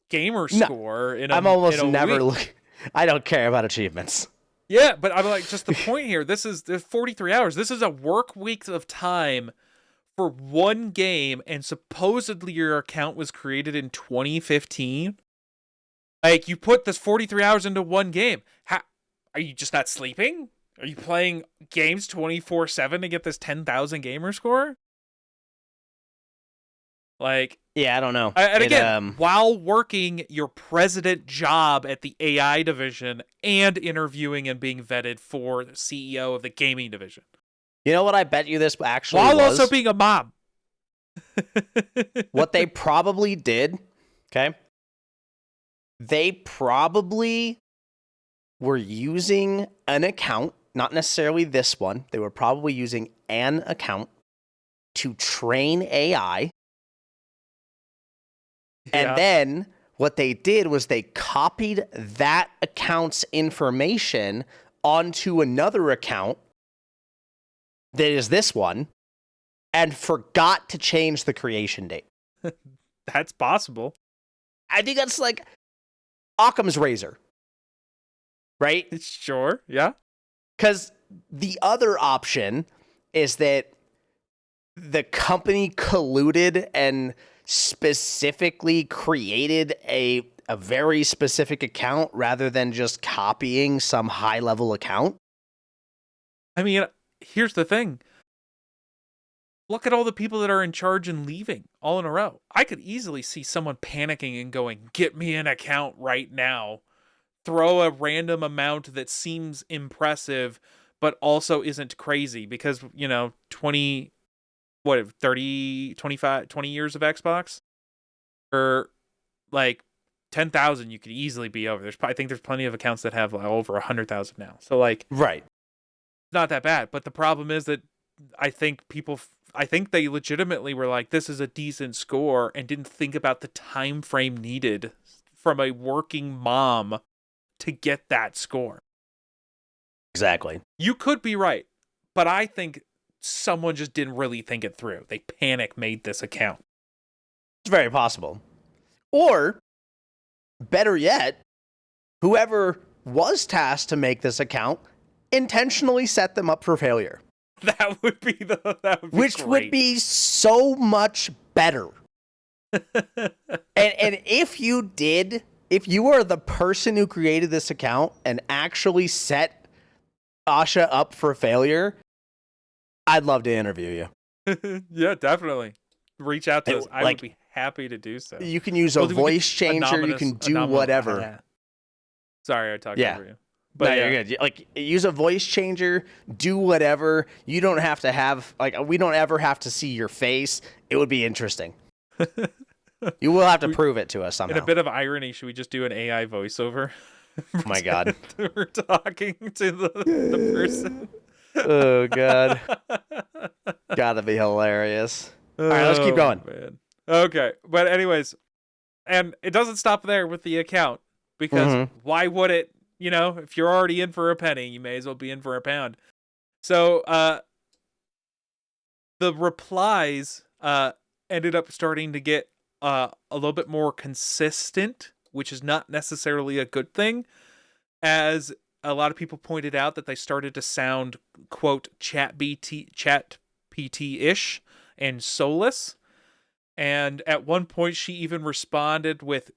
gamer score in a I'm almost in a never week. I don't care about achievements. Yeah, but I'm like, just the point here, there's 43 hours. This is a work week of time for one game, and supposedly your account was created in 2015. Like, you put this 43 hours into one game. Are you just not sleeping? Are you playing games 24/7 to get this 10,000 gamer score? Like, yeah, I don't know. And again, while working your president job at the AI division and interviewing and being vetted for the CEO of the gaming division. You know what I bet you this actually while was? also being a mom. What they probably did, okay? They probably were using an account, not necessarily this one. They were probably using an account to train AI. Yeah. And then what they did was they copied that account's information onto another account that is this one, and forgot to change the creation date. That's possible. I think that's like Occam's razor, right? Sure, yeah. Because the other option is that the company colluded and specifically created a very specific account rather than just copying some high-level account. I mean, here's the thing. Look at all the people that are in charge and leaving all in a row. I could easily see someone panicking and going, get me an account right now. Throw a random amount that seems impressive, but also isn't crazy because, 20 years of Xbox? Or like 10,000, you could easily be over. I think there's plenty of accounts that have like over 100,000 now. So like, right. Not that bad, but the problem is that I think they legitimately were like, this is a decent score, and didn't think about the time frame needed from a working mom to get that score. Exactly. You could be right, but I think someone just didn't really think it through. They panic made this account. It's very possible. Or, better yet, whoever was tasked to make this account intentionally set them up for failure. That would be which great. Would be so much better. and if you were the person who created this account and actually set Asha up for failure, I'd love to interview you. Yeah, definitely. Reach out to us. I would be happy to do so. You can use a voice changer. You can do whatever. Yeah. Sorry, I talked over you. But no, you're good. Like, use a voice changer, do whatever. You don't have to have, we don't ever have to see your face. It would be interesting. You will have to prove it to us somehow. In a bit of irony, should we just do an AI voiceover? Oh my god. We're talking to the person. Oh god. Gotta be hilarious. All right, let's keep going. Man. Okay, but anyways, and it doesn't stop there with the account, because why would it? You know, if you're already in for a penny, you may as well be in for a pound. So the replies ended up starting to get a little bit more consistent, which is not necessarily a good thing, as a lot of people pointed out that they started to sound, quote, chat PT-ish and soulless. And at one point, she even responded with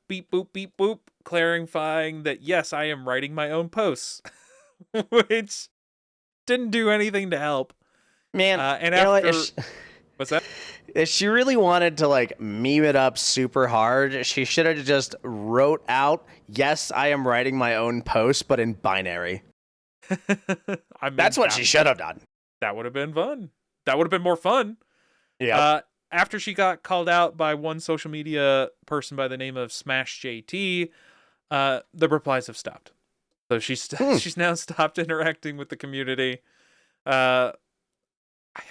beep, boop, beep, boop, clarifying that, yes, I am writing my own posts, which didn't do anything to help. Man, and after... What's that? If she really wanted to, like, meme it up super hard, she should have just wrote out, yes, I am writing my own post, but in binary. I mean, that's what she should have done. That would have been fun. That would have been more fun. Yeah. After she got called out by one social media person by the name of Smash JT, the replies have stopped. So she's now stopped interacting with the community.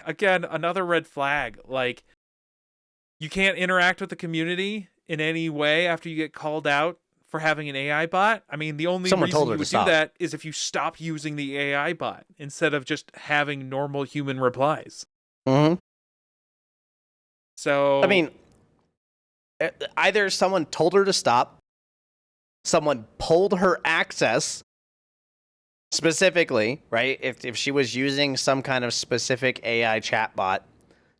Again, another red flag. Like, you can't interact with the community in any way after you get called out for having an AI bot. I mean, the only reason you would do that is if you stop using the AI bot instead of just having normal human replies. Mm-hmm. So, I mean, either someone told her to stop, someone pulled her access specifically, right? If she was using some kind of specific AI chatbot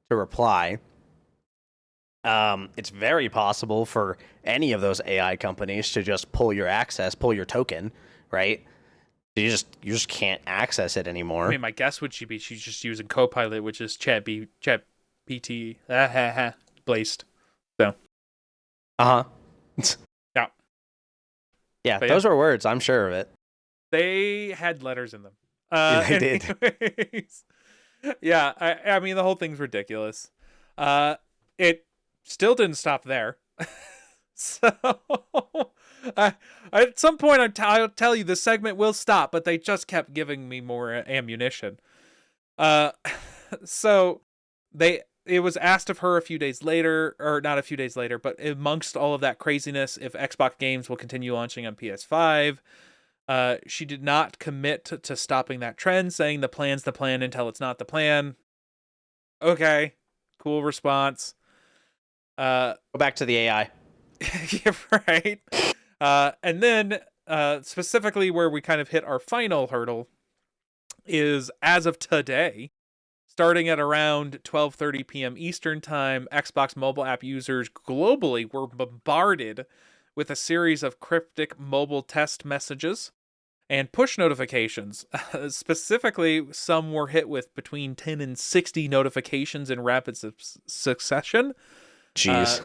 to reply, it's very possible for any of those AI companies to just pull your access, pull your token, right? You just can't access it anymore. I mean, my guess would be she's just using Copilot, which is Chat PT blazed. So. Yeah. Yeah, but those were words. I'm sure of it. They had letters in them. They did. Yeah, I mean, the whole thing's ridiculous. It still didn't stop there. So, at some point, I'll tell you, this segment will stop, but they just kept giving me more ammunition. So, it was asked of her a few days later, or not a few days later, but amongst all of that craziness, if Xbox games will continue launching on PS5. She did not commit to stopping that trend, saying the plan's the plan until it's not the plan. Okay, cool response. Go back to the AI. Yeah, right. And then, specifically where we kind of hit our final hurdle is, as of today, starting at around 12:30 p.m. Eastern Time, Xbox mobile app users globally were bombarded with a series of cryptic mobile test messages and push notifications. Specifically, some were hit with between 10 and 60 notifications in rapid succession. Jeez.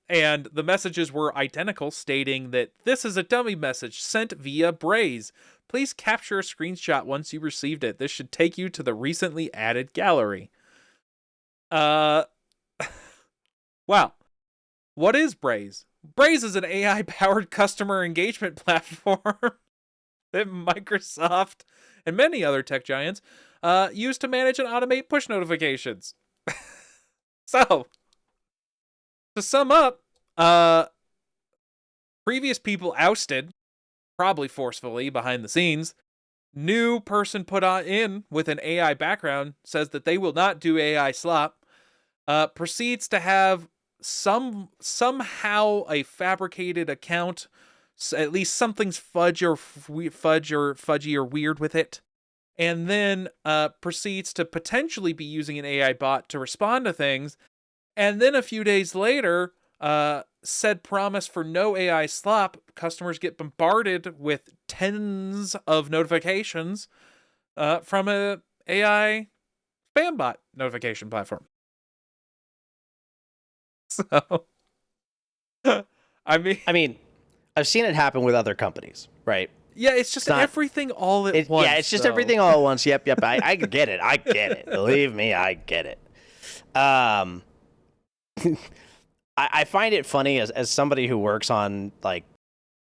And the messages were identical, stating that this is a dummy message sent via Braze. Please capture a screenshot once you received it. This should take you to the recently added gallery. Wow. What is Braze? Braze is an AI-powered customer engagement platform that Microsoft and many other tech giants use to manage and automate push notifications. So, to sum up, previous people ousted, probably forcefully behind the scenes. New person put in with an AI background says that they will not do AI slop. Proceeds to have somehow a fabricated account. At least something's fudgy or weird with it. And then proceeds to potentially be using an AI bot to respond to things. And then a few days later, said promise for no AI slop, customers get bombarded with tens of notifications from a AI spam bot notification platform. So, I mean, I've seen it happen with other companies, right? Yeah, it's just everything all at once. Yeah, it's just everything all at once. Yep. I get it. I get it. Believe me, I get it. I find it funny as somebody who works on like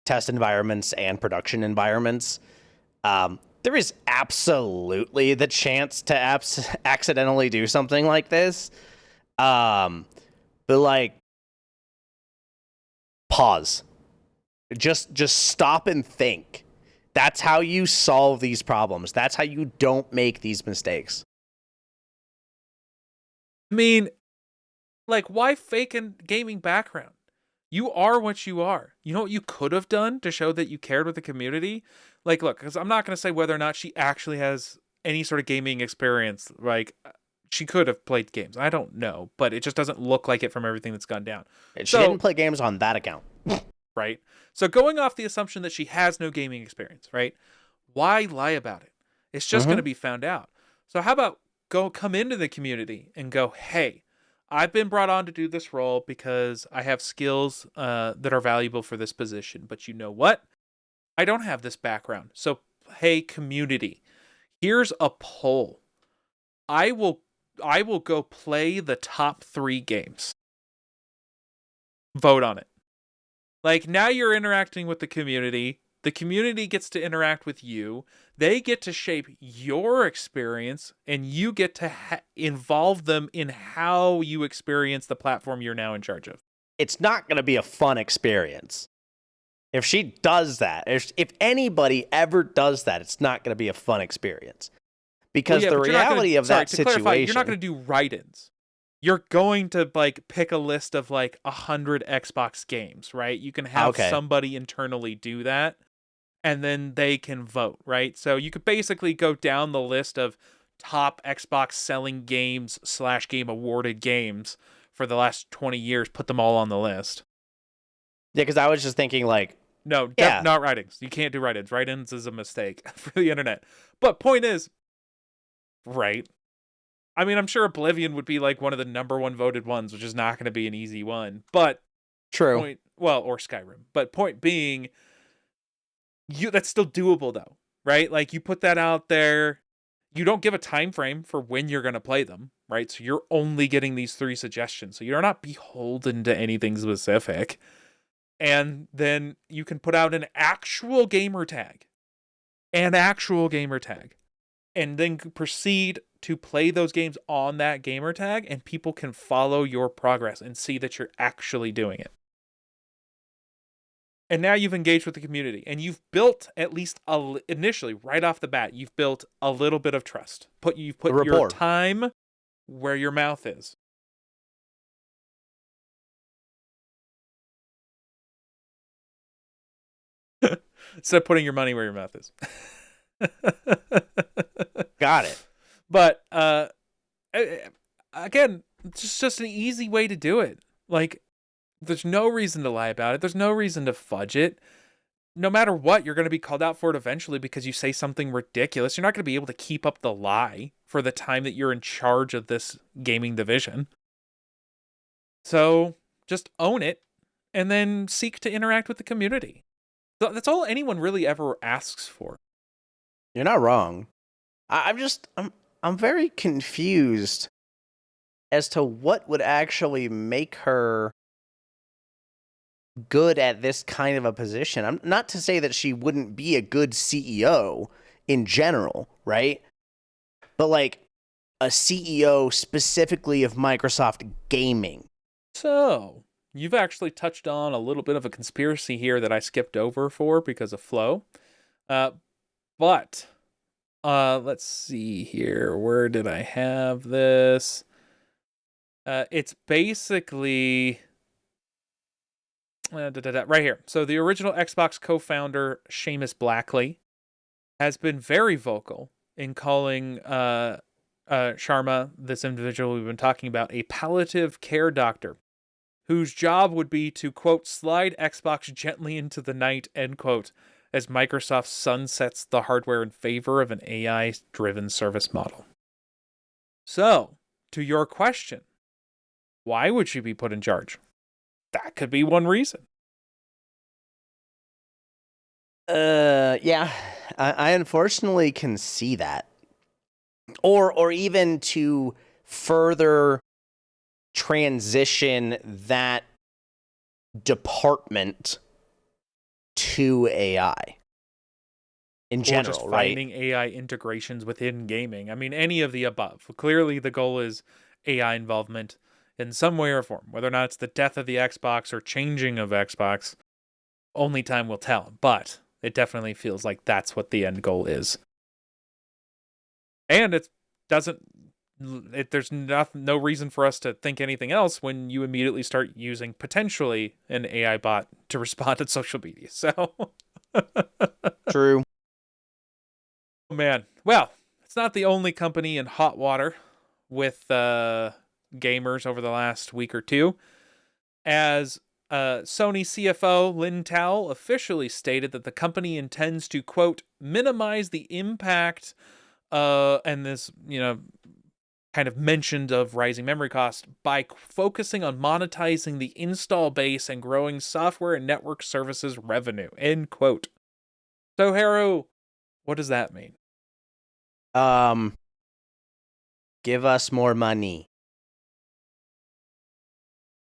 test environments and production environments. There is absolutely the chance to accidentally do something like this. But like, pause. Just stop and think. That's how you solve these problems. That's how you don't make these mistakes. I mean, like, why fake a gaming background? You are what you are. You know what you could have done to show that you cared with the community? Like, look, because I'm not going to say whether or not she actually has any sort of gaming experience. Like, she could have played games. I don't know, but it just doesn't look like it from everything that's gone down. She didn't play games on that account. Right? So going off the assumption that she has no gaming experience, right? Why lie about it? It's just going to be found out. So how about come into the community and go, hey, I've been brought on to do this role because I have skills that are valuable for this position. But you know what? I don't have this background. So, hey, community, here's a poll. I will go play the top 3 games. Vote on it. Like, now you're interacting with the community. The community gets to interact with you. They get to shape your experience, and you get to involve them in how you experience the platform you're now in charge of. It's not going to be a fun experience. If she does that, if anybody ever does that, it's not going to be a fun experience. Because the reality of that situation... clarify, you're not going to do write-ins. You're going to, like, pick a list of, like, 100 Xbox games, right? You can have somebody internally do that, and then they can vote, right? So you could basically go down the list of top Xbox selling games / game awarded games for the last 20 years, put them all on the list. Yeah, because I was just thinking, like... No, not write-ins. You can't do write-ins. Write-ins is a mistake for the internet. But point is, right? I mean, I'm sure Oblivion would be like one of the number 1 voted ones, which is not going to be an easy one. But true. Or Skyrim. But point being, that's still doable though, right? Like, you put that out there. You don't give a time frame for when you're going to play them, right? So you're only getting these 3 suggestions. So you're not beholden to anything specific. And then you can put out an actual gamer tag. And then proceed to play those games on that gamer tag, and people can follow your progress and see that you're actually doing it. And now you've engaged with the community, and you've built, at least initially, right off the bat, you've built a little bit of trust. You've put your time where your mouth is. Instead of putting your money where your mouth is. Got it. But again, it's just an easy way to do it. Like, there's no reason to lie about it. There's no reason to fudge it. No matter what, you're going to be called out for it eventually because you say something ridiculous. You're not going to be able to keep up the lie for the time that you're in charge of this gaming division. So just own it and then seek to interact with the community. That's all anyone really ever asks for. You're not wrong. I'm very confused as to what would actually make her good at this kind of a position. I'm not to say that she wouldn't be a good CEO in general, right? But like a CEO specifically of Microsoft Gaming. So, you've actually touched on a little bit of a conspiracy here that I skipped over because of flow. But let's see here. Where did I have this? It's basically right here. So the original Xbox co-founder, Seamus Blackley, has been very vocal in calling Sharma, this individual we've been talking about, a palliative care doctor, whose job would be to, quote, slide Xbox gently into the night, end quote, as Microsoft sunsets the hardware in favor of an AI-driven service model. So, to your question, why would she be put in charge? That could be one reason. Yeah, I unfortunately can see that. Or even to further transition that department to AI in general, or just right? finding AI integrations within gaming. I mean, any of the above. Clearly, the goal is AI involvement in some way or form. Whether or not it's the death of the Xbox or changing of Xbox, only time will tell. But it definitely feels like that's what the end goal is. And it doesn't. There's no reason for us to think anything else when you immediately start using potentially an AI bot to respond to social media. So, True. oh man, well, it's not the only company in hot water with gamers over the last week or two, as Sony CFO Lin Tao officially stated that the company intends to, quote, minimize the impact and this, kind of mentioned of rising memory costs by focusing on monetizing the install base and growing software and network services revenue, end quote. So, Heru, what does that mean? Give us more money.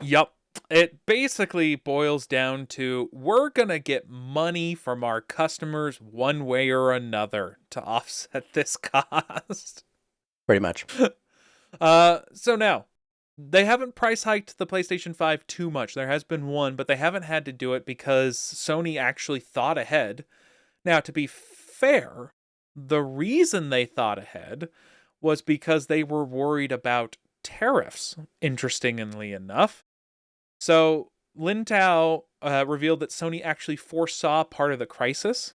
Yup. It basically boils down to we're going to get money from our customers one way or another to offset this cost. Pretty much. So now, they haven't price hiked the PlayStation 5 too much. There has been one, but they haven't had to do it because Sony actually thought ahead. Now, to be fair, the reason they thought ahead was because they were worried about tariffs, interestingly enough. So, Lin Tao revealed that Sony actually foresaw part of the crisis.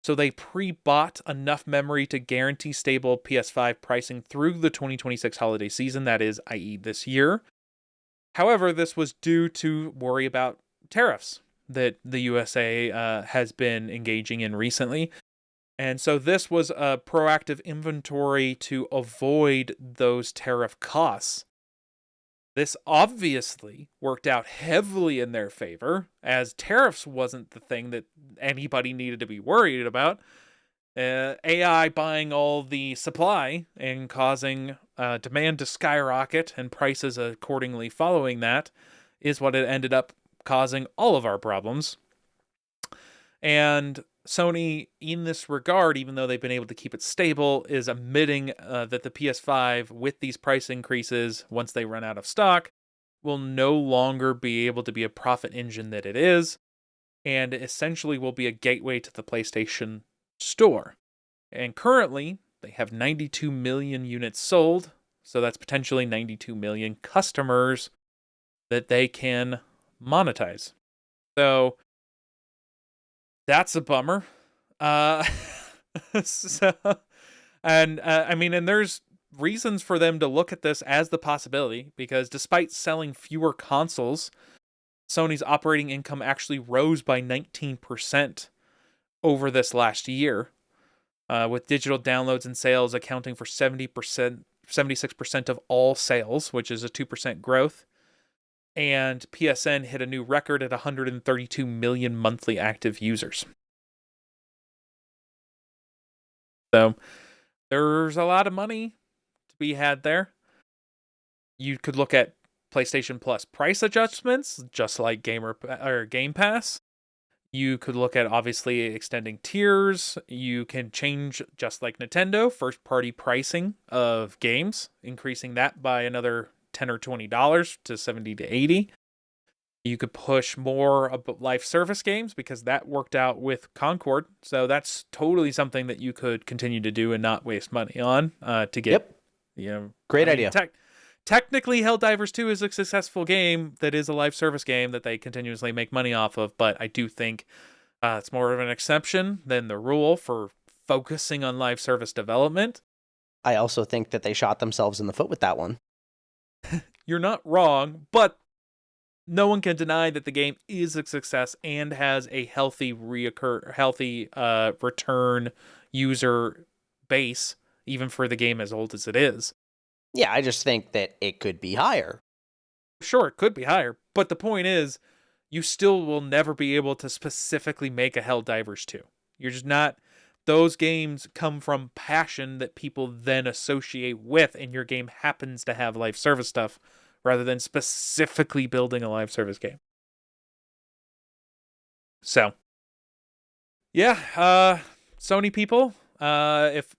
So they pre-bought enough memory to guarantee stable PS5 pricing through the 2026 holiday season, that is, i.e. this year. However, this was due to worry about tariffs that the USA has been engaging in recently. And so this was a proactive inventory to avoid those tariff costs. This obviously worked out heavily in their favor, as tariffs wasn't the thing that anybody needed to be worried about. AI buying all the supply and causing demand to skyrocket and prices accordingly following that is what it ended up causing all of our problems. And Sony, in this regard, even though they've been able to keep it stable, is admitting that the PS5, with these price increases, once they run out of stock, will no longer be able to be a profit engine that it is, and essentially will be a gateway to the PlayStation Store. And currently, they have 92 million units sold, so that's potentially 92 million customers that they can monetize. So that's a bummer. So, and there's reasons for them to look at this as the possibility, because despite selling fewer consoles, Sony's operating income actually rose by 19% over this last year, with digital downloads and sales accounting for 76% of all sales, which is a 2% growth. And PSN hit a new record at 132 million monthly active users. So there's a lot of money to be had there. You could look at PlayStation Plus price adjustments, just like Game Pass. You could look at obviously extending tiers. You can change, just like Nintendo, first-party pricing of games, increasing that by another $10 or $20 to $70 to $80. You could push more live service games because that worked out with Concord. So that's totally something that you could continue to do and not waste money on to get, great idea. Technically, Helldivers 2 is a successful game that is a live service game that they continuously make money off of, but I do think it's more of an exception than the rule for focusing on live service development. I also think that they shot themselves in the foot with that one. You're not wrong, but no one can deny that the game is a success and has a healthy return user base, even for the game as old as it is. Yeah, I just think that it could be higher. Sure, it could be higher, but the point is, you still will never be able to specifically make a Helldivers 2. You're just not. Those games come from passion that people then associate with, and your game happens to have live service stuff rather than specifically building a live service game. So, yeah, Sony people, if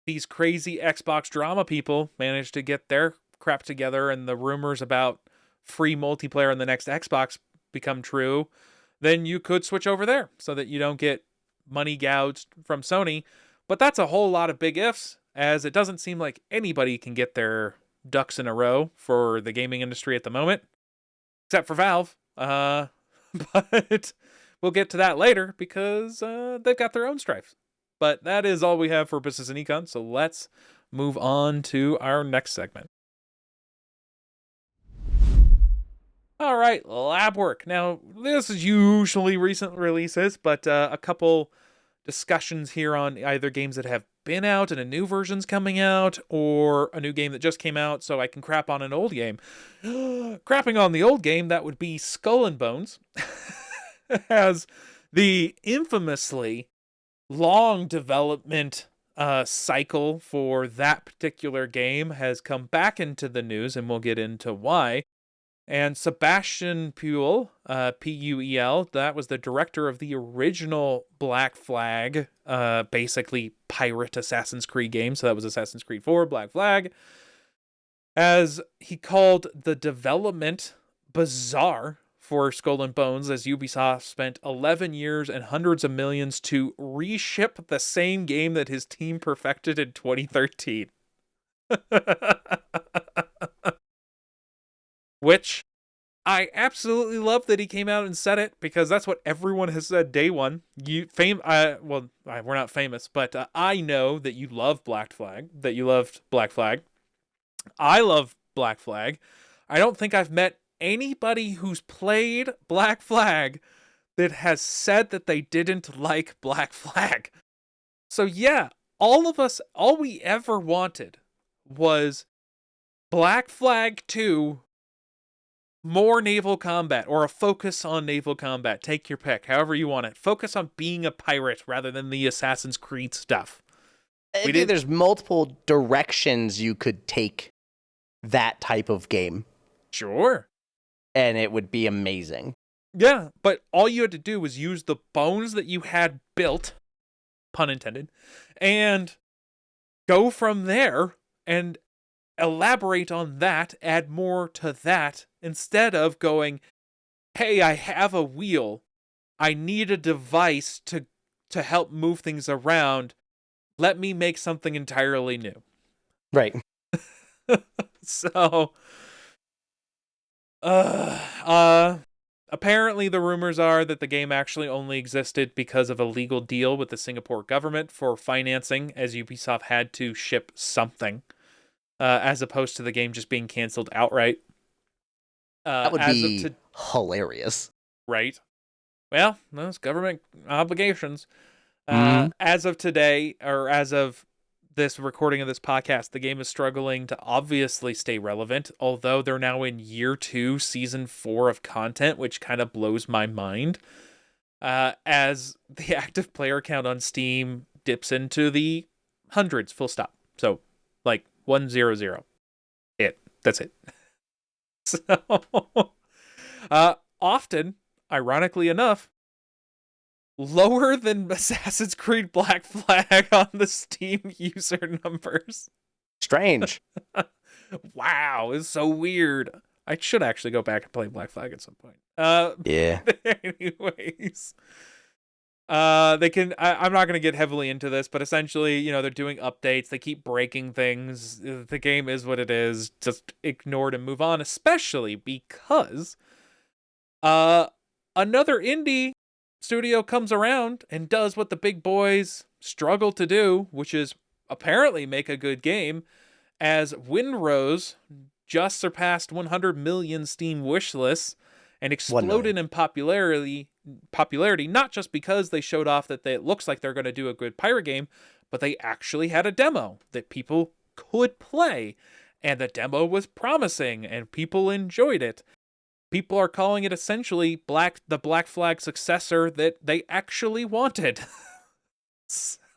these crazy Xbox drama people manage to get their crap together and the rumors about free multiplayer in the next Xbox become true, then you could switch over there so that you don't get money gouged from Sony. But that's a whole lot of big ifs, as it doesn't seem like anybody can get their ducks in a row for the gaming industry at the moment, except for Valve. But we'll get to that later because they've got their own strife. But that is all we have for Business and Econ, so let's move on to our next segment. All right, lab work. Now, this is usually recent releases, but a couple discussions here on either games that have been out and a new version's coming out, or a new game that just came out, so I can crap on an old game. Crapping on the old game, that would be Skull and Bones, as the infamously long development cycle for that particular game has come back into the news, and we'll get into why. And Sebastian Puel, Puel, that was the director of the original Black Flag, basically pirate Assassin's Creed game. So that was Assassin's Creed 4, Black Flag. As he called the development bizarre for Skull and Bones, as Ubisoft spent 11 years and hundreds of millions to reship the same game that his team perfected in 2013. Which I absolutely love that he came out and said it, because that's what everyone has said day one. We're not famous, but I know that you love Black Flag, that you loved Black Flag. I love Black Flag. I don't think I've met anybody who's played Black Flag that has said that they didn't like Black Flag. So yeah, all we ever wanted was Black Flag 2, more naval combat, or a focus on naval combat. Take your pick, however you want it. Focus on being a pirate rather than the Assassin's Creed stuff. I think there's multiple directions you could take that type of game. Sure. And it would be amazing. Yeah, but all you had to do was use the bones that you had built, pun intended, and go from there and elaborate on that, add more to that, instead of going, hey, I have a wheel, I need a device to help move things around, let me make something entirely new. Right. So, apparently the rumors are that the game actually only existed because of a legal deal with the Singapore government for financing, as Ubisoft had to ship something, as opposed to the game just being canceled outright. That would be hilarious. Right. Well, those government obligations. As of today, or as of this recording of this podcast, the game is struggling to obviously stay relevant, although they're now in year 2, season 4 of content, which kind of blows my mind. As the active player count on Steam dips into the hundreds, full stop. So, like, 100. That's it. So, often, ironically enough, lower than Assassin's Creed Black Flag on the Steam user numbers. Strange. Wow, it's so weird. I should actually go back and play Black Flag at some point. Yeah. Anyways, they can. I'm not going to get heavily into this, but essentially, they're doing updates. They keep breaking things. The game is what it is. Just ignore it and move on. Especially because, another indie studio comes around and does what the big boys struggle to do, which is apparently make a good game, as Windrose just surpassed 100 million Steam wishlists and exploded in popularity, not just because they showed off that it looks like they're going to do a good pirate game, but they actually had a demo that people could play, and the demo was promising and people enjoyed it. People are calling it essentially the Black Flag successor that they actually wanted. So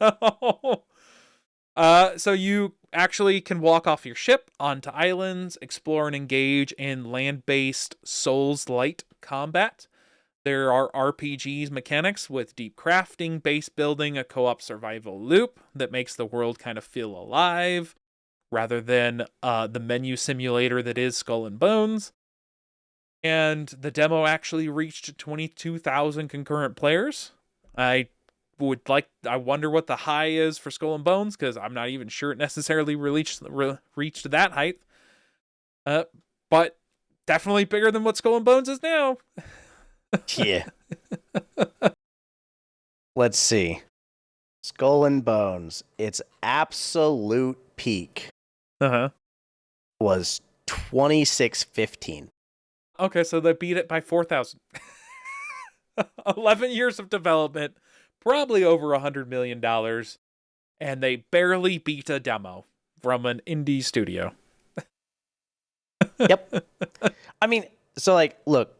you actually can walk off your ship onto islands, explore and engage in land-based Souls-light combat. There are RPGs mechanics with deep crafting, base building, a co-op survival loop that makes the world kind of feel alive, rather than the menu simulator that is Skull and Bones. And the demo actually reached 22,000 concurrent players. I wonder what the high is for Skull and Bones, because I'm not even sure it necessarily reached that height. But definitely bigger than what Skull and Bones is now. Yeah. Let's see. Skull and Bones, its absolute peak was 2615. Okay, so they beat it by 4,000. 11 years of development, probably over $100 million, and they barely beat a demo from an indie studio. Yep. I mean, so like, look,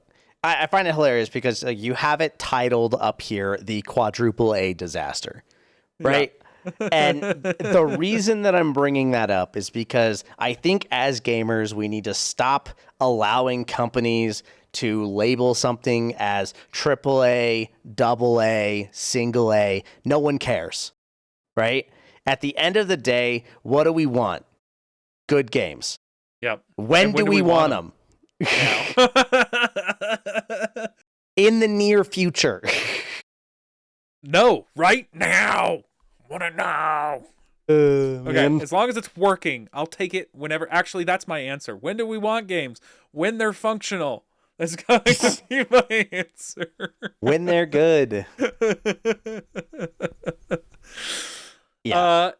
I find it hilarious because you have it titled up here, the quadruple A disaster, right? Yeah. And the reason that I'm bringing that up is because I think as gamers, we need to stop allowing companies to label something as AAA, AA, single A. No one cares, right? At the end of the day, what do we want? Good games. Yep. When do we want them? Now. In the near future. No, right now. Want it now. Okay, man. As long as it's working, I'll take it whenever. Actually, that's my answer. When do we want games? When they're functional. That's going to be my answer. When they're good. Yeah.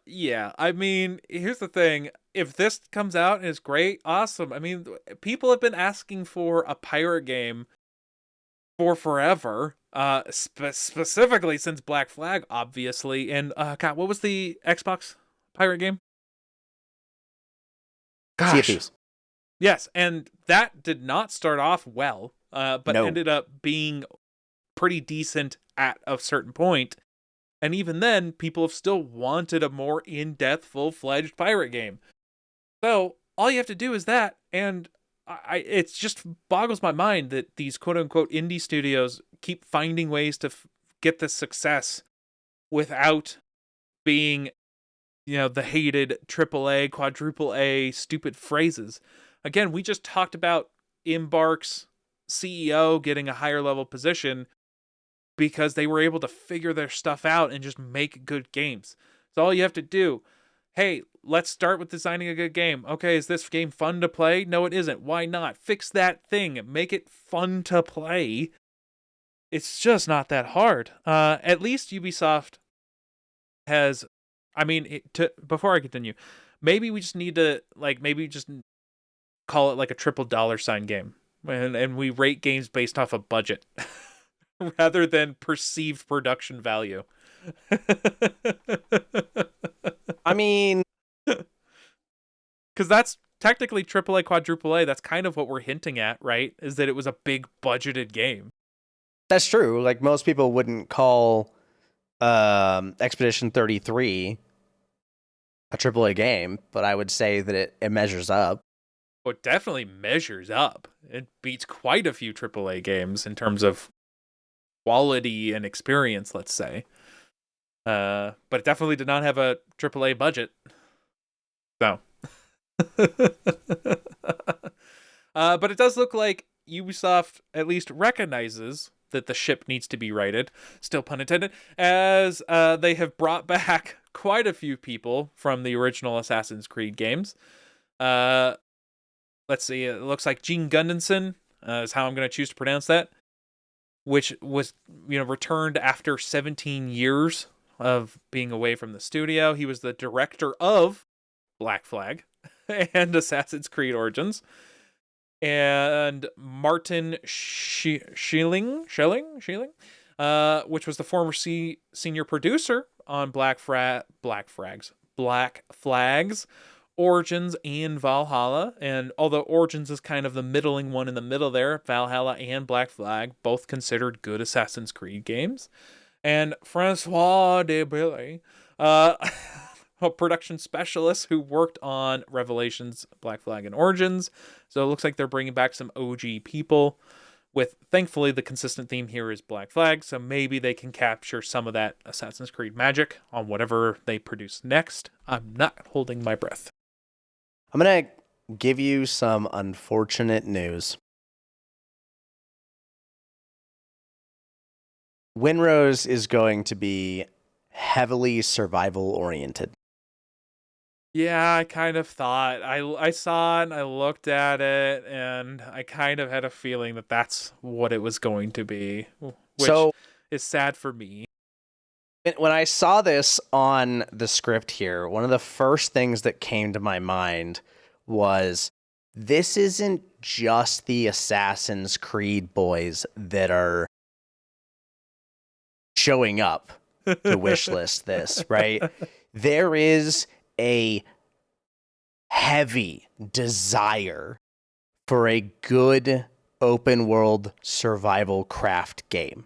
I mean, here's the thing. If this comes out and is great, awesome. I mean, people have been asking for a pirate game for forever. Specifically since Black Flag, obviously. And God, what was the Xbox pirate game? Gosh. Yes, and that did not start off well, but ended up being pretty decent at a certain point. And even then, people have still wanted a more in-depth, full-fledged pirate game. So all you have to do is that, and it just boggles my mind that these quote-unquote indie studios keep finding ways to get this success without being, the hated AAA, quadruple A, stupid phrases. Again, we just talked about Embark's CEO getting a higher level position because they were able to figure their stuff out and just make good games. That's all you have to do. Hey, let's start with designing a good game. Okay, is this game fun to play? No, it isn't. Why not? Fix that thing. Make it fun to play. It's just not that hard. At least Ubisoft has... before I continue, maybe we just need to, call it like a $triple$ game. And we rate games based off of budget. Rather than perceived production value. I mean... Because that's technically AAA, quadruple A. That's kind of what we're hinting at, right? Is that it was a big budgeted game. That's true. Like, most people wouldn't call Expedition 33 a AAA game, but I would say that it measures up. Well, it definitely measures up. It beats quite a few AAA games in terms of quality and experience, let's say. But it definitely did not have a AAA budget. So. But it does look like Ubisoft at least recognizes that the ship needs to be righted, still pun intended, as they have brought back quite a few people from the original Assassin's Creed games. Let's see, it looks like Gene Gunderson is how I'm going to choose to pronounce that, which was, returned after 17 years of being away from the studio. He was the director of Black Flag and Assassin's Creed Origins. And Martin Schilling, which was the former senior producer on Black Flags, Origins, and Valhalla. And although Origins is kind of the middling one in the middle there, Valhalla and Black Flag both considered good Assassin's Creed games. And Francois de Billy, a production specialist who worked on Revelations, Black Flag, and Origins. So it looks like they're bringing back some OG people, with, thankfully, the consistent theme here is Black Flag, so maybe they can capture some of that Assassin's Creed magic on whatever they produce next. I'm not holding my breath. I'm going to give you some unfortunate news. Windrose is going to be heavily survival-oriented. Yeah, I kind of thought. I saw it, and I looked at it, and I kind of had a feeling that that's what it was going to be, which is sad for me. When I saw this on the script here, one of the first things that came to my mind was, this isn't just the Assassin's Creed boys that are showing up to wishlist this, right? There is a heavy desire for a good open world survival craft game.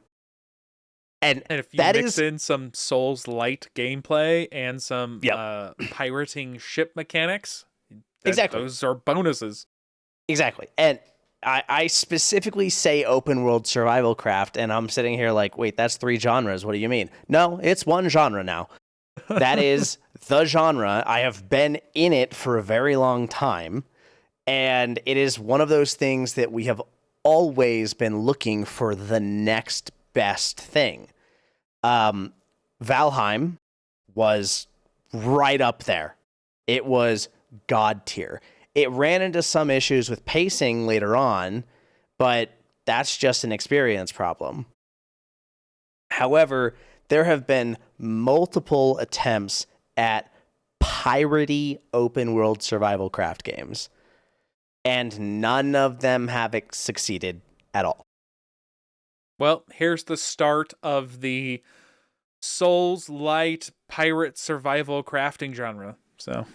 And if you mix in some Souls-light gameplay and some pirating ship mechanics, those are bonuses. Exactly. And I specifically say open world survival craft, and I'm sitting here like, wait, that's 3 genres. What do you mean? No, it's one genre now. That is the genre. I have been in it for a very long time, and it is one of those things that we have always been looking for the next best thing. Valheim was right up there. It was god tier. It ran into some issues with pacing later on, but that's just an experience problem. However, there have been multiple attempts at piratey open world survival craft games, and none of them have succeeded at all. Well, here's the start of the Souls-light pirate survival crafting genre. So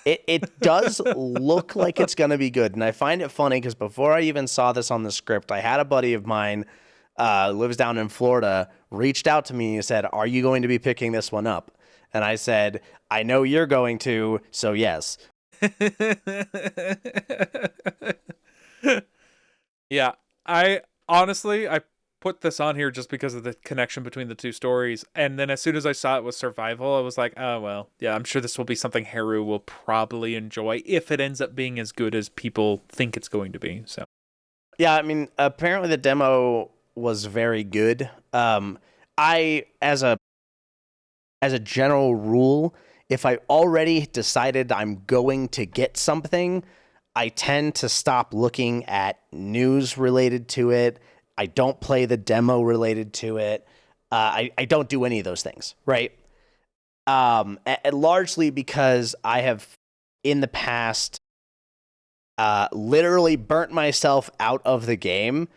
it does look like it's going to be good. And I find it funny because before I even saw this on the script, I had a buddy of mine lives down in Florida, reached out to me and said, "Are you going to be picking this one up?" And I said, "I know you're going to, so yes." Yeah, I put this on here just because of the connection between the two stories. And then as soon as I saw it was survival, I was like, oh, well, yeah, I'm sure this will be something Heru will probably enjoy if it ends up being as good as people think it's going to be. So, yeah, I mean, apparently the demo was very good. I, as a general rule, if I already decided I'm going to get something, I tend to stop looking at news related to it. I don't play the demo related to it. I don't do any of those things, right? Largely because I have, in the past, literally burnt myself out of the game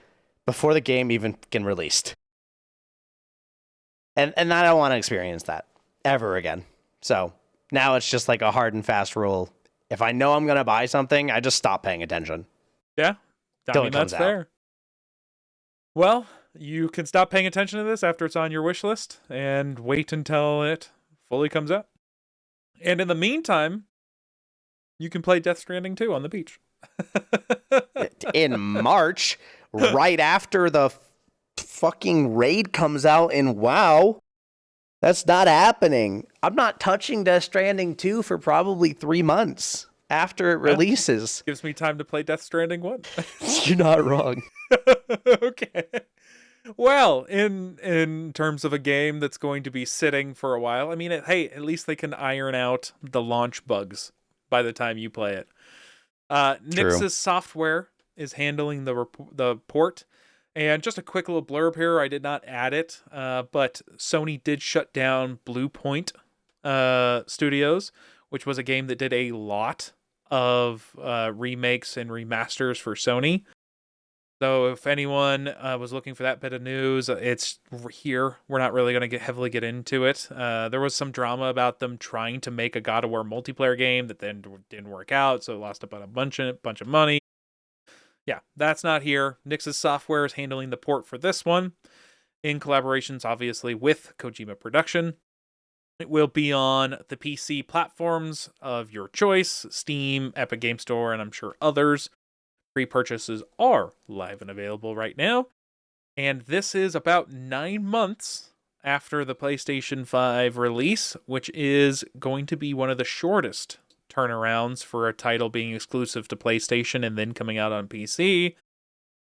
before the game even get released. And I don't want to experience that ever again. So now it's just like a hard and fast rule. If I know I'm going to buy something, I just stop paying attention. Yeah, I mean, that's fair. Well, you can stop paying attention to this after it's on your wish list and wait until it fully comes out. And in the meantime, you can play Death Stranding 2 on the beach. In March, right after the fucking raid comes out in WoW. That's not happening. I'm not touching Death Stranding 2 for probably 3 months after it releases. Gives me time to play Death Stranding 1. You're not wrong. Okay. Well, in terms of a game that's going to be sitting for a while, I mean, hey, at least they can iron out the launch bugs by the time you play it. Nix's software is handling the port. And just a quick little blurb here. I did not add it, but Sony did shut down Blue Point Studios, which was a game that did a lot of remakes and remasters for Sony. So if anyone was looking for that bit of news, it's here. We're not really going to heavily get into it. There was some drama about them trying to make a God of War multiplayer game that then didn't work out, so it lost about a bunch of money. Yeah, that's not here. Nix's software is handling the port for this one, in collaborations, obviously, with Kojima Production. It will be on the PC platforms of your choice, Steam, Epic Game Store, and I'm sure others. Pre-purchases are live and available right now. And this is about 9 months after the PlayStation 5 release, which is going to be one of the shortest turnarounds for a title being exclusive to PlayStation and then coming out on PC,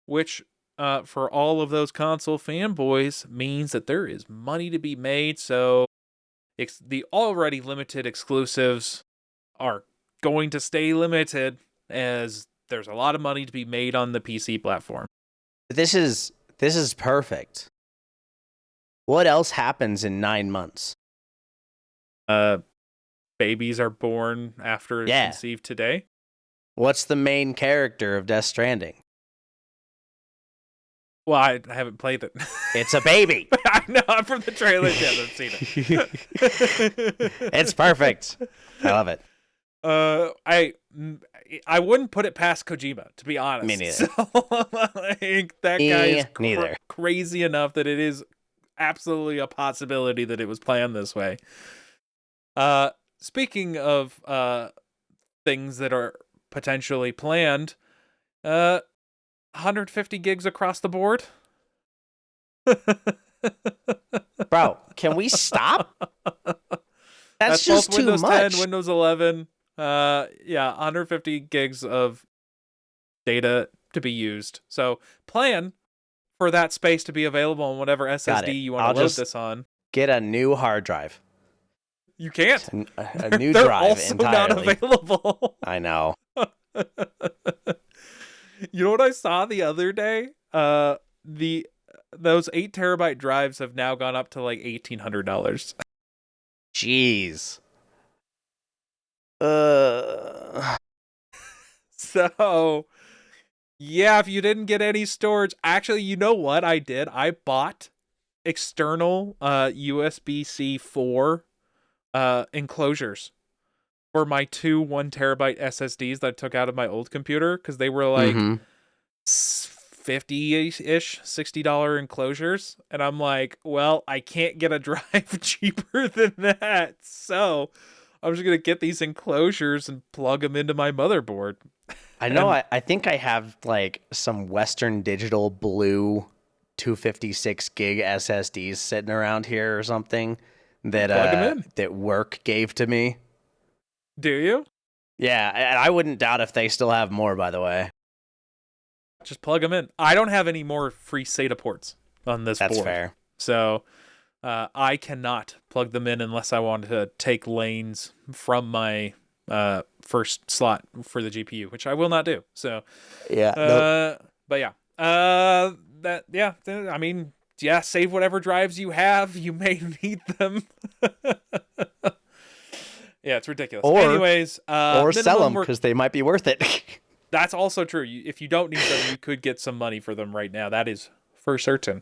which for all of those console fanboys means that there is money to be made. So the already limited exclusives are going to stay limited, as there's a lot of money to be made on the PC platform. This is perfect. What else happens in 9 months? Babies are born after conceived today. What's the main character of Death Stranding? Well, I haven't played it. It's a baby. I know, I'm from the trailer. Yeah, I've seen it. It's perfect. I love it. I wouldn't put it past Kojima, to be honest. Me neither. So, like, that guy is crazy enough that it is absolutely a possibility that it was planned this way. Speaking of things that are potentially planned, 150 gigs across the board. Bro, can we stop? That's just both too Windows much. 10, Windows 11. 150 gigs of data to be used. So plan for that space to be available on whatever SSD you want to load this on. Get a new hard drive. You can't. A new They're drive also entirely. not available. I know. You know what I saw the other day? Those 8 terabyte drives have now gone up to like $1,800. Jeez. So, yeah, if you didn't get any storage, actually, you know what I did? I bought external USB-C 4 enclosures for my 2 1 terabyte SSDs that I took out of my old computer, because they were like $50-ish, $60 enclosures, and I'm like, well, I can't get a drive cheaper than that, so I'm just gonna get these enclosures and plug them into my motherboard. I know. I think I have like some Western Digital blue 256 gig SSDs sitting around here or something that that work gave to me. Do you? Yeah, and I wouldn't doubt if they still have more, by the way. Just plug them in. I don't have any more free SATA ports on this board. That's fair. So I cannot plug them in unless I want to take lanes from my first slot for the GPU, which I will not do. So yeah, but yeah, I mean, yeah, save whatever drives you have. You may need them. Yeah, it's ridiculous. Anyways, or sell them because they might be worth it. That's also true. If you don't need them, you could get some money for them right now. That is for certain.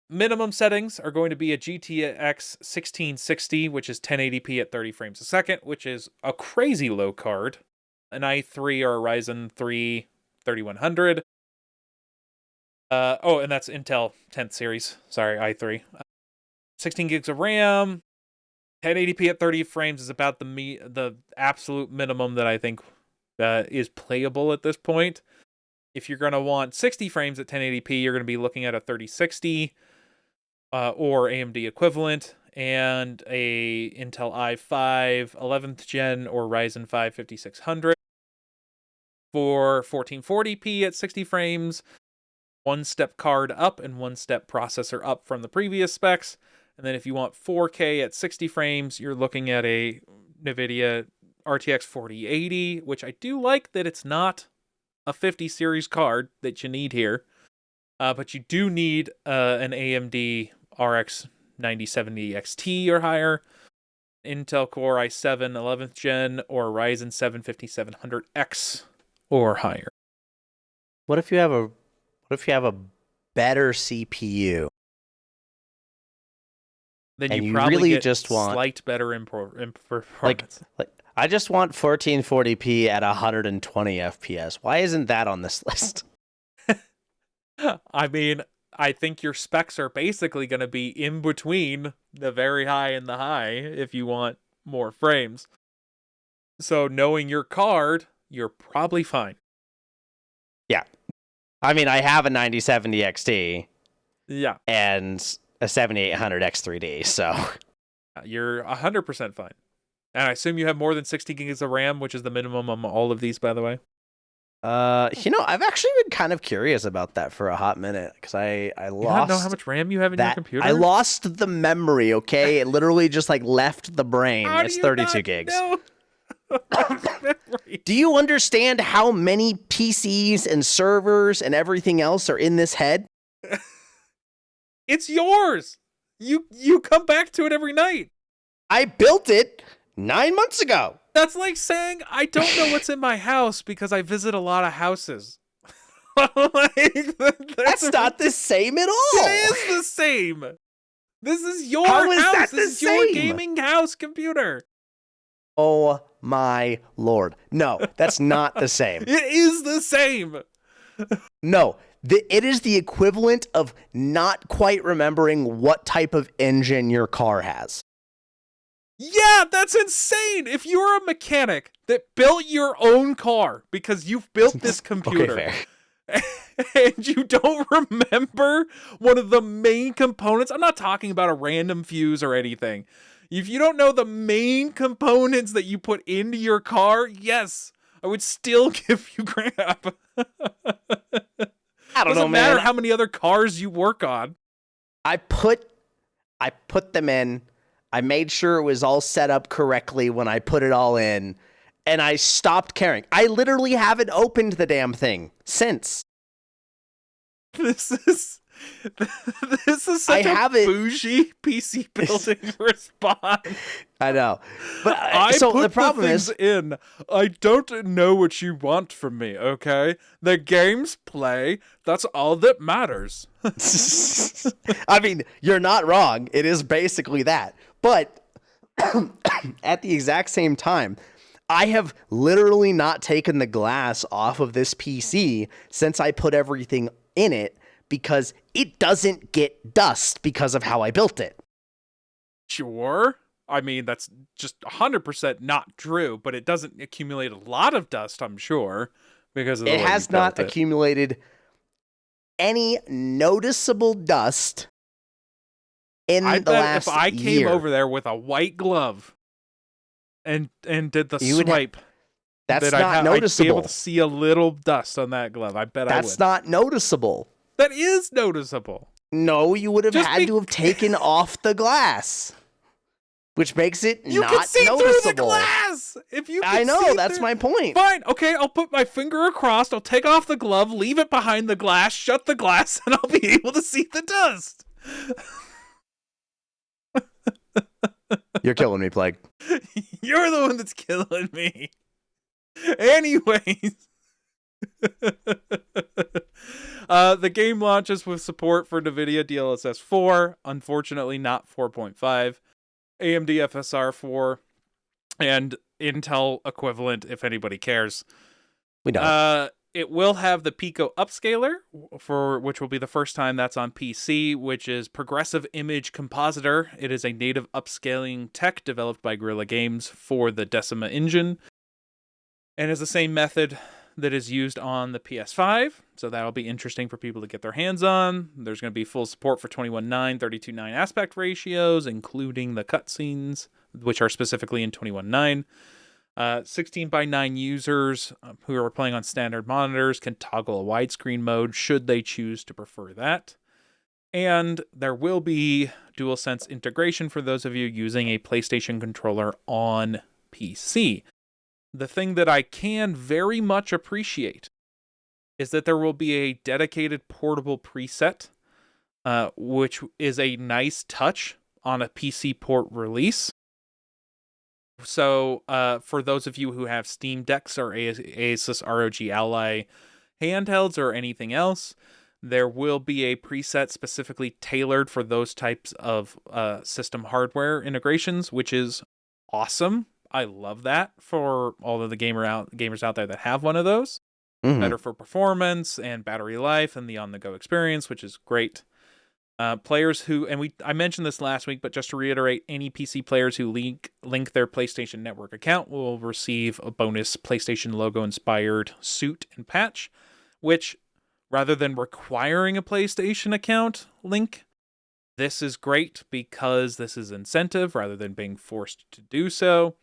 Minimum settings are going to be a GTX 1660, which is 1080p at 30 frames a second, which is a crazy low card. An i3 or a Ryzen 3 3100. And that's Intel 10th series. Sorry, i3. 16 gigs of RAM. 1080p at 30 frames is about the absolute minimum that I think is playable at this point. If you're going to want 60 frames at 1080p, you're going to be looking at a 3060 or AMD equivalent, and a Intel i5 11th gen or Ryzen 5 5600. For 1440p at 60 frames, 1-step card up and 1-step processor up from the previous specs. And then if you want 4K at 60 frames, you're looking at a NVIDIA RTX 4080, which I do like that it's not a 50 series card that you need here. But you do need an AMD RX 9070 XT or higher, Intel Core i7 11th gen, or Ryzen 7 5700X or higher. What if you have a better CPU? Then and you probably really get just want slight better in performance. Like I just want 1440p at 120 FPS. Why isn't that on this list? I mean, I think your specs are basically going to be in between the very high and the high if you want more frames. So knowing your card, you're probably fine. Yeah. I mean, I have a 9070 XT. Yeah. And a 7800 X3D, so. You're 100% fine. And I assume you have more than 60 gigs of RAM, which is the minimum on all of these, by the way. I've actually been kind of curious about that for a hot minute because I lost. You don't know how much RAM you have in your computer? I lost the memory. Okay, it literally just like left the brain. It's 32 gigs. No. Do you understand how many PCs and servers and everything else are in this head? It's yours. You come back to it every night. I built it 9 months ago. That's like saying I don't know what's in my house because I visit a lot of houses. That's not the same at all. It is the same. This is your How is house. that This is the your same? gaming house computer. Oh my lord. No, that's not the same. It is the same. No, it is the equivalent of not quite remembering what type of engine your car has. Yeah, that's insane. If you're a mechanic that built your own car because you've built this computer, Okay, and you don't remember one of the main components, I'm not talking about a random fuse or anything. If you don't know the main components that you put into your car, yes, I would still give you crap. I don't Doesn't know, matter man. how many other cars you work on. I put them in. I made sure it was all set up correctly when I put it all in, and I stopped caring. I literally haven't opened the damn thing since. This is such a bougie PC building response. I know, but I so put the problem things is, in. I don't know what you want from me. Okay, the games play. That's all that matters. I mean, you're not wrong. It is basically that. But at the exact same time, I have literally not taken the glass off of this PC since I put everything in it because it doesn't get dust because of how I built it. Sure. I mean, that's just 100% not true, but it doesn't accumulate a lot of dust, I'm sure, because of the way It has you built not accumulated any noticeable dust in I the bet last if I came year. over there with a white glove and did the You would swipe, That's that not I'd be noticeable. able to see a little dust on that glove. I bet I would. That's not noticeable. That is noticeable. No, you would have Just had to have taken off the glass, which makes it You not can see noticeable. through the glass. If you, I can know, see that's through- my point. Fine, okay, I'll put my finger across. I'll take off the glove, leave it behind the glass, shut the glass, and I'll be able to see the dust. You're killing me, Plague. You're the one that's killing me. Anyways. The game launches with support for NVIDIA DLSS 4, unfortunately not 4.5, AMD FSR 4, and Intel equivalent if anybody cares. We don't. It will have the Pico upscaler, for which will be the first time that's on PC, which is Progressive Image Compositor. It is a native upscaling tech developed by Guerrilla Games for the Decima engine, and is the same method that is used on the PS5, so that'll be interesting for people to get their hands on. There's going to be full support for 21:9, 32:9 aspect ratios, including the cutscenes, which are specifically in 21:9. 16:9 users who are playing on standard monitors can toggle a widescreen mode should they choose to prefer that. And there will be DualSense integration for those of you using a PlayStation controller on PC. The thing that I can very much appreciate is that there will be a dedicated portable preset, which is a nice touch on a PC port release. So for those of you who have Steam Decks or Asus ROG Ally handhelds or anything else, there will be a preset specifically tailored for those types of system hardware integrations, which is awesome. I love that for all of the gamers out there that have one of those. Mhm. Better for performance and battery life and the on-the-go experience, which is great. Players who, I mentioned this last week, but just to reiterate, any PC players who link their PlayStation Network account will receive a bonus PlayStation logo-inspired suit and patch, which, rather than requiring a PlayStation account link, this is great because this is incentive rather than being forced to do so.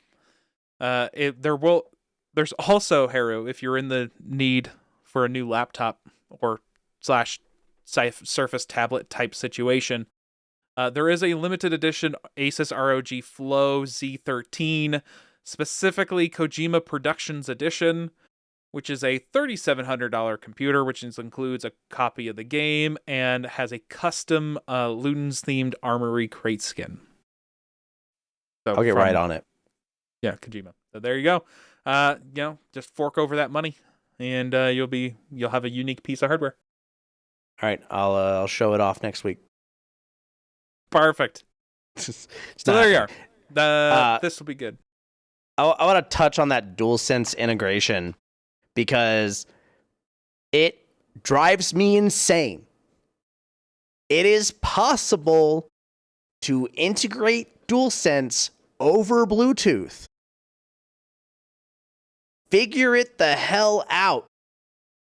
There's also, Heru, if you're in the need for a new laptop or slash Surface tablet type situation, there is a limited edition Asus ROG Flow Z13, specifically Kojima Productions Edition, which is a $3,700 computer, which includes a copy of the game and has a custom Ludens themed armory crate skin. So I'll get right on it. Yeah, Kojima. So there you go. Just fork over that money, and you'll have a unique piece of hardware. All right, I'll show it off next week. Perfect. So there you are. This will be good. I want to touch on that DualSense integration because it drives me insane. It is possible to integrate DualSense over Bluetooth. Figure it the hell out.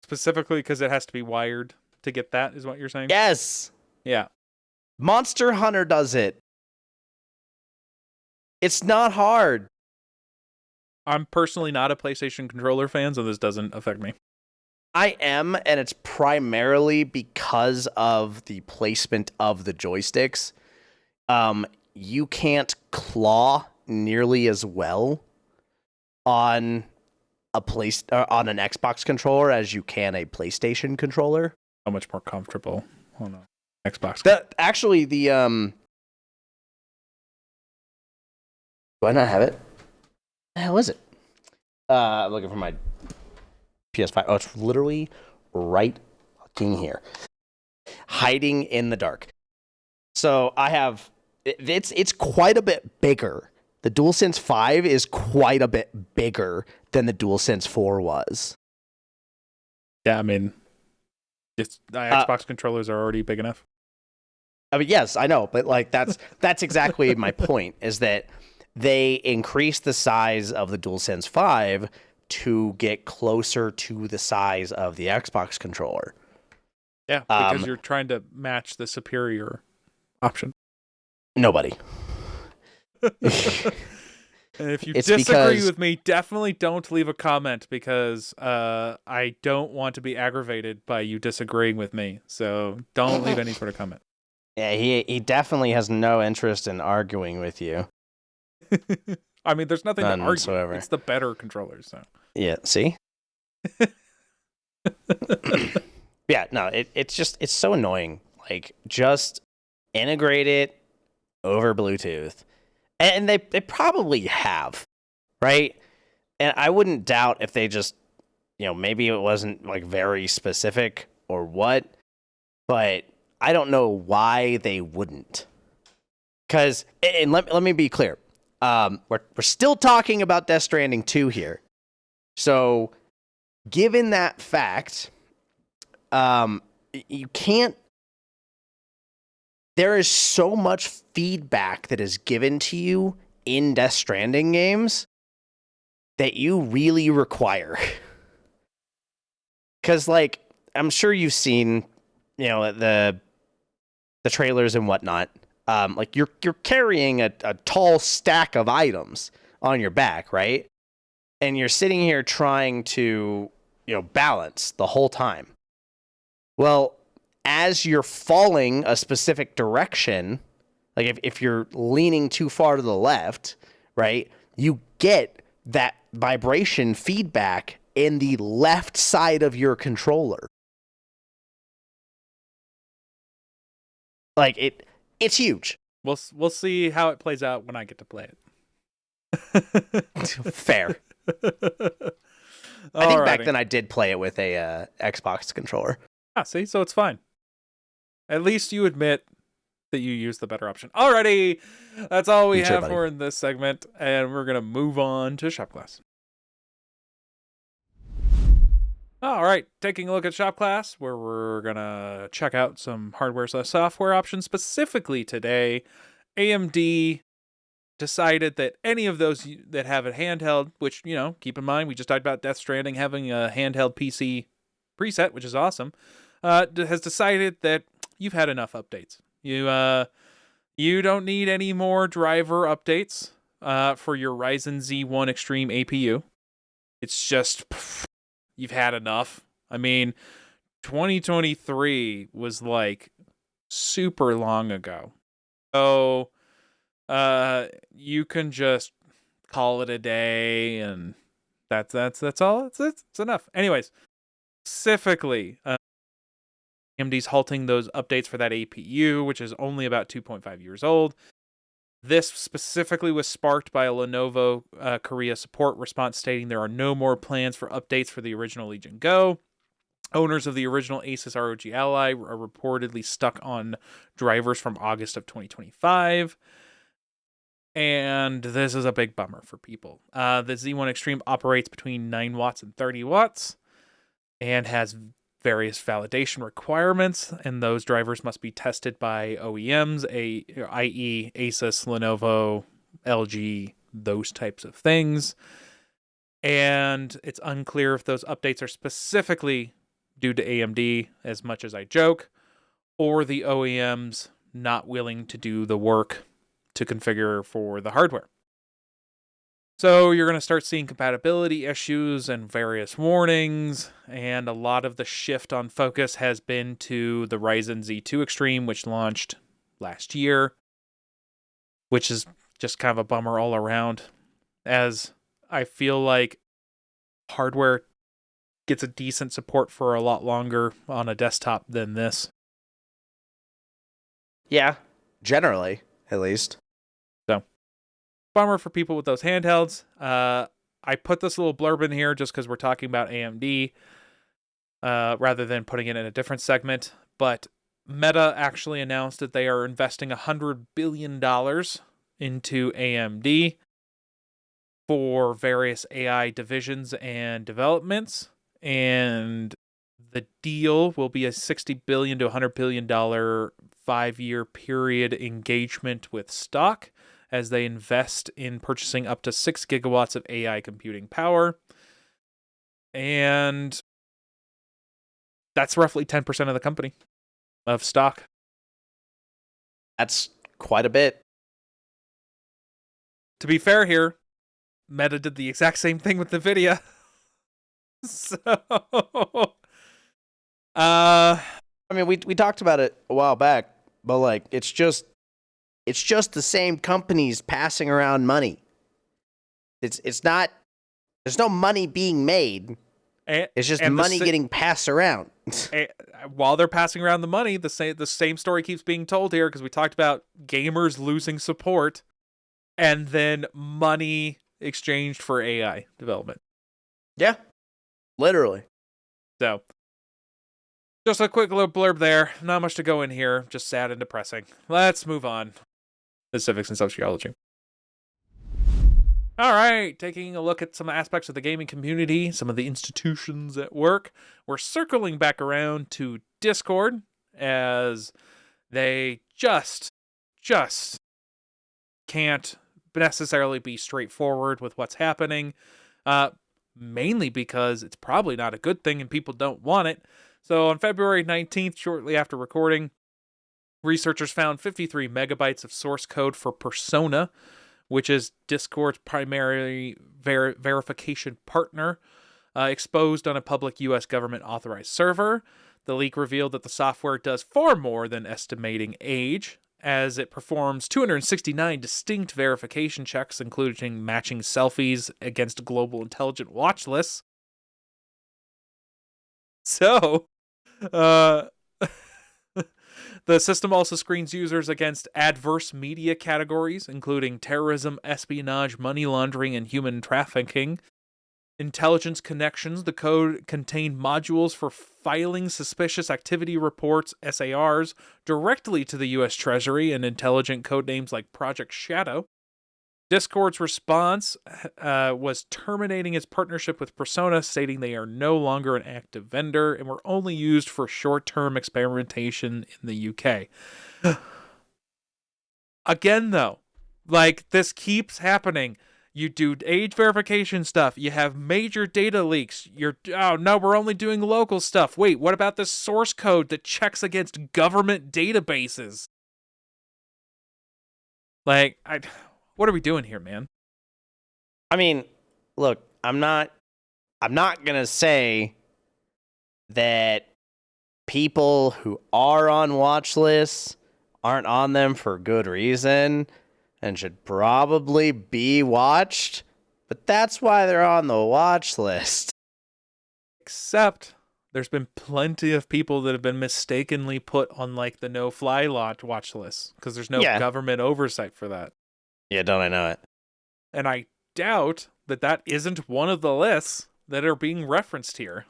Specifically because it has to be wired to get that, is what you're saying? Yes. Yeah. Monster Hunter does it. It's not hard. I'm personally not a PlayStation controller fan, so this doesn't affect me. I am, and it's primarily because of the placement of the joysticks. You can't claw nearly as well on an Xbox controller as you can a PlayStation controller. How much more comfortable on a Xbox? Actually, do I not have it? The hell is it? I'm looking for my PS5. Oh, it's literally right fucking here, hiding in the dark. So I have. It's quite a bit bigger. The DualSense 5 is quite a bit bigger than the DualSense 4 was. Yeah, I mean, Xbox controllers are already big enough. I mean, yes, I know, but like that's exactly my point. Is that they increased the size of the DualSense 5 to get closer to the size of the Xbox controller. Yeah, because you're trying to match the superior option. Nobody. And if you disagree with me, definitely don't leave a comment because I don't want to be aggravated by you disagreeing with me. So don't leave any sort of comment. Yeah, he definitely has no interest in arguing with you. I mean, there's nothing None to argue. whatsoever. It's the better controller, so. Yeah, see? Yeah, no, it's so annoying. Like, just integrate it over Bluetooth. And they probably have, right? And I wouldn't doubt if they just, maybe it wasn't like very specific or what, but I don't know why they wouldn't. Because, and let me be clear, we're still talking about Death Stranding 2 here. So, given that fact, you can't. There is so much feedback that is given to you in Death Stranding games that you really require. Because, like, I'm sure you've seen, the trailers and whatnot. Like, you're carrying a tall stack of items on your back, right? And you're sitting here trying to, balance the whole time. Well, as you're falling a specific direction, like if you're leaning too far to the left, right, you get that vibration feedback in the left side of your controller. Like it's huge. We'll see how it plays out when I get to play it. Fair. I think back then I did play it with a Xbox controller. See, so it's fine. At least you admit that you use the better option. Alrighty, that's all we have for in this segment, and we're gonna move on to Shop Class. All right, taking a look at Shop Class, where we're gonna check out some hardware/software options. Specifically today, AMD decided that any of those that have a handheld, which keep in mind we just talked about Death Stranding having a handheld PC preset, which is awesome, has decided that you've had enough updates. You don't need any more driver updates for your Ryzen Z1 Extreme APU. It's just, you've had enough. I mean, 2023 was like super long ago. So you can just call it a day, and that's all. It's enough. Anyways, specifically, AMD's halting those updates for that APU, which is only about 2.5 years old. This specifically was sparked by a Lenovo Korea support response stating there are no more plans for updates for the original Legion Go. Owners of the original Asus ROG Ally are reportedly stuck on drivers from August of 2025. And this is a big bummer for people. The Z1 Extreme operates between 9 watts and 30 watts and has various validation requirements, and those drivers must be tested by OEMs, i.e. Asus, Lenovo, LG, those types of things. And it's unclear if those updates are specifically due to AMD, as much as I joke, or the OEMs not willing to do the work to configure for the hardware. So you're going to start seeing compatibility issues and various warnings, and a lot of the shift on focus has been to the Ryzen Z2 Extreme, which launched last year, which is just kind of a bummer all around, as I feel like hardware gets a decent support for a lot longer on a desktop than this. Yeah, generally, at least. So, bummer for people with those handhelds. I put this little blurb in here just because we're talking about AMD rather than putting it in a different segment. But Meta actually announced that they are investing $100 billion into AMD for various AI divisions and developments. And the deal will be a $60 billion to $100 billion 5-year period engagement with stock as they invest in purchasing up to 6 gigawatts of AI computing power. And that's roughly 10% of the company of stock. That's quite a bit. To be fair here, Meta did the exact same thing with NVIDIA. So, I mean, we talked about it a while back, but like it's just the same companies passing around money. It's not. There's no money being made. It's just money getting passed around. While they're passing around the money, the same story keeps being told here, because we talked about gamers losing support, and then money exchanged for AI development. Yeah, literally. So, just a quick little blurb there. Not much to go in here. Just sad and depressing. Let's move on to Civics and Sociology. All right, taking a look at some aspects of the gaming community, some of the institutions at work. We're circling back around to Discord, as they just can't necessarily be straightforward with what's happening, mainly because it's probably not a good thing and people don't want it. So on February 19th, shortly after recording, researchers found 53 megabytes of source code for Persona, which is Discord's primary verification partner, exposed on a public U.S. government-authorized server. The leak revealed that the software does far more than estimating age, as it performs 269 distinct verification checks, including matching selfies against global intelligent watch lists. So, the system also screens users against adverse media categories, including terrorism, espionage, money laundering, and human trafficking. Intelligence connections. The code contained modules for filing suspicious activity reports, SARs, directly to the U.S. Treasury, and intelligent codenames like Project Shadow. Discord's response was terminating its partnership with Persona, stating they are no longer an active vendor and were only used for short-term experimentation in the UK. Again, though, like, this keeps happening. You do age verification stuff. You have major data leaks. Oh no, we're only doing local stuff. Wait, what about this source code that checks against government databases? Like, what are we doing here, man? I mean, look, I'm not gonna say that people who are on watch lists aren't on them for good reason and should probably be watched, but that's why they're on the watch list. Except there's been plenty of people that have been mistakenly put on like the no-fly watch list because there's no government oversight for that. Yeah, don't I know it? And I doubt that isn't one of the lists that are being referenced here.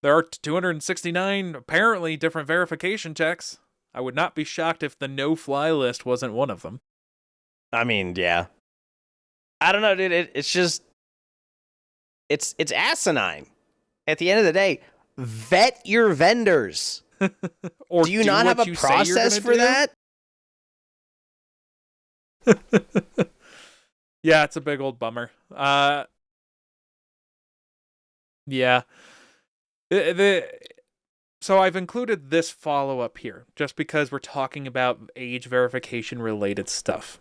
There are 269 apparently different verification checks. I would not be shocked if the no-fly list wasn't one of them. I mean, yeah. I don't know, dude. It's just... It's asinine. At the end of the day, vet your vendors. Or do you not have a process for that? Yeah, it's a big old bummer. Yeah. So I've included this follow-up here, just because we're talking about age verification related stuff.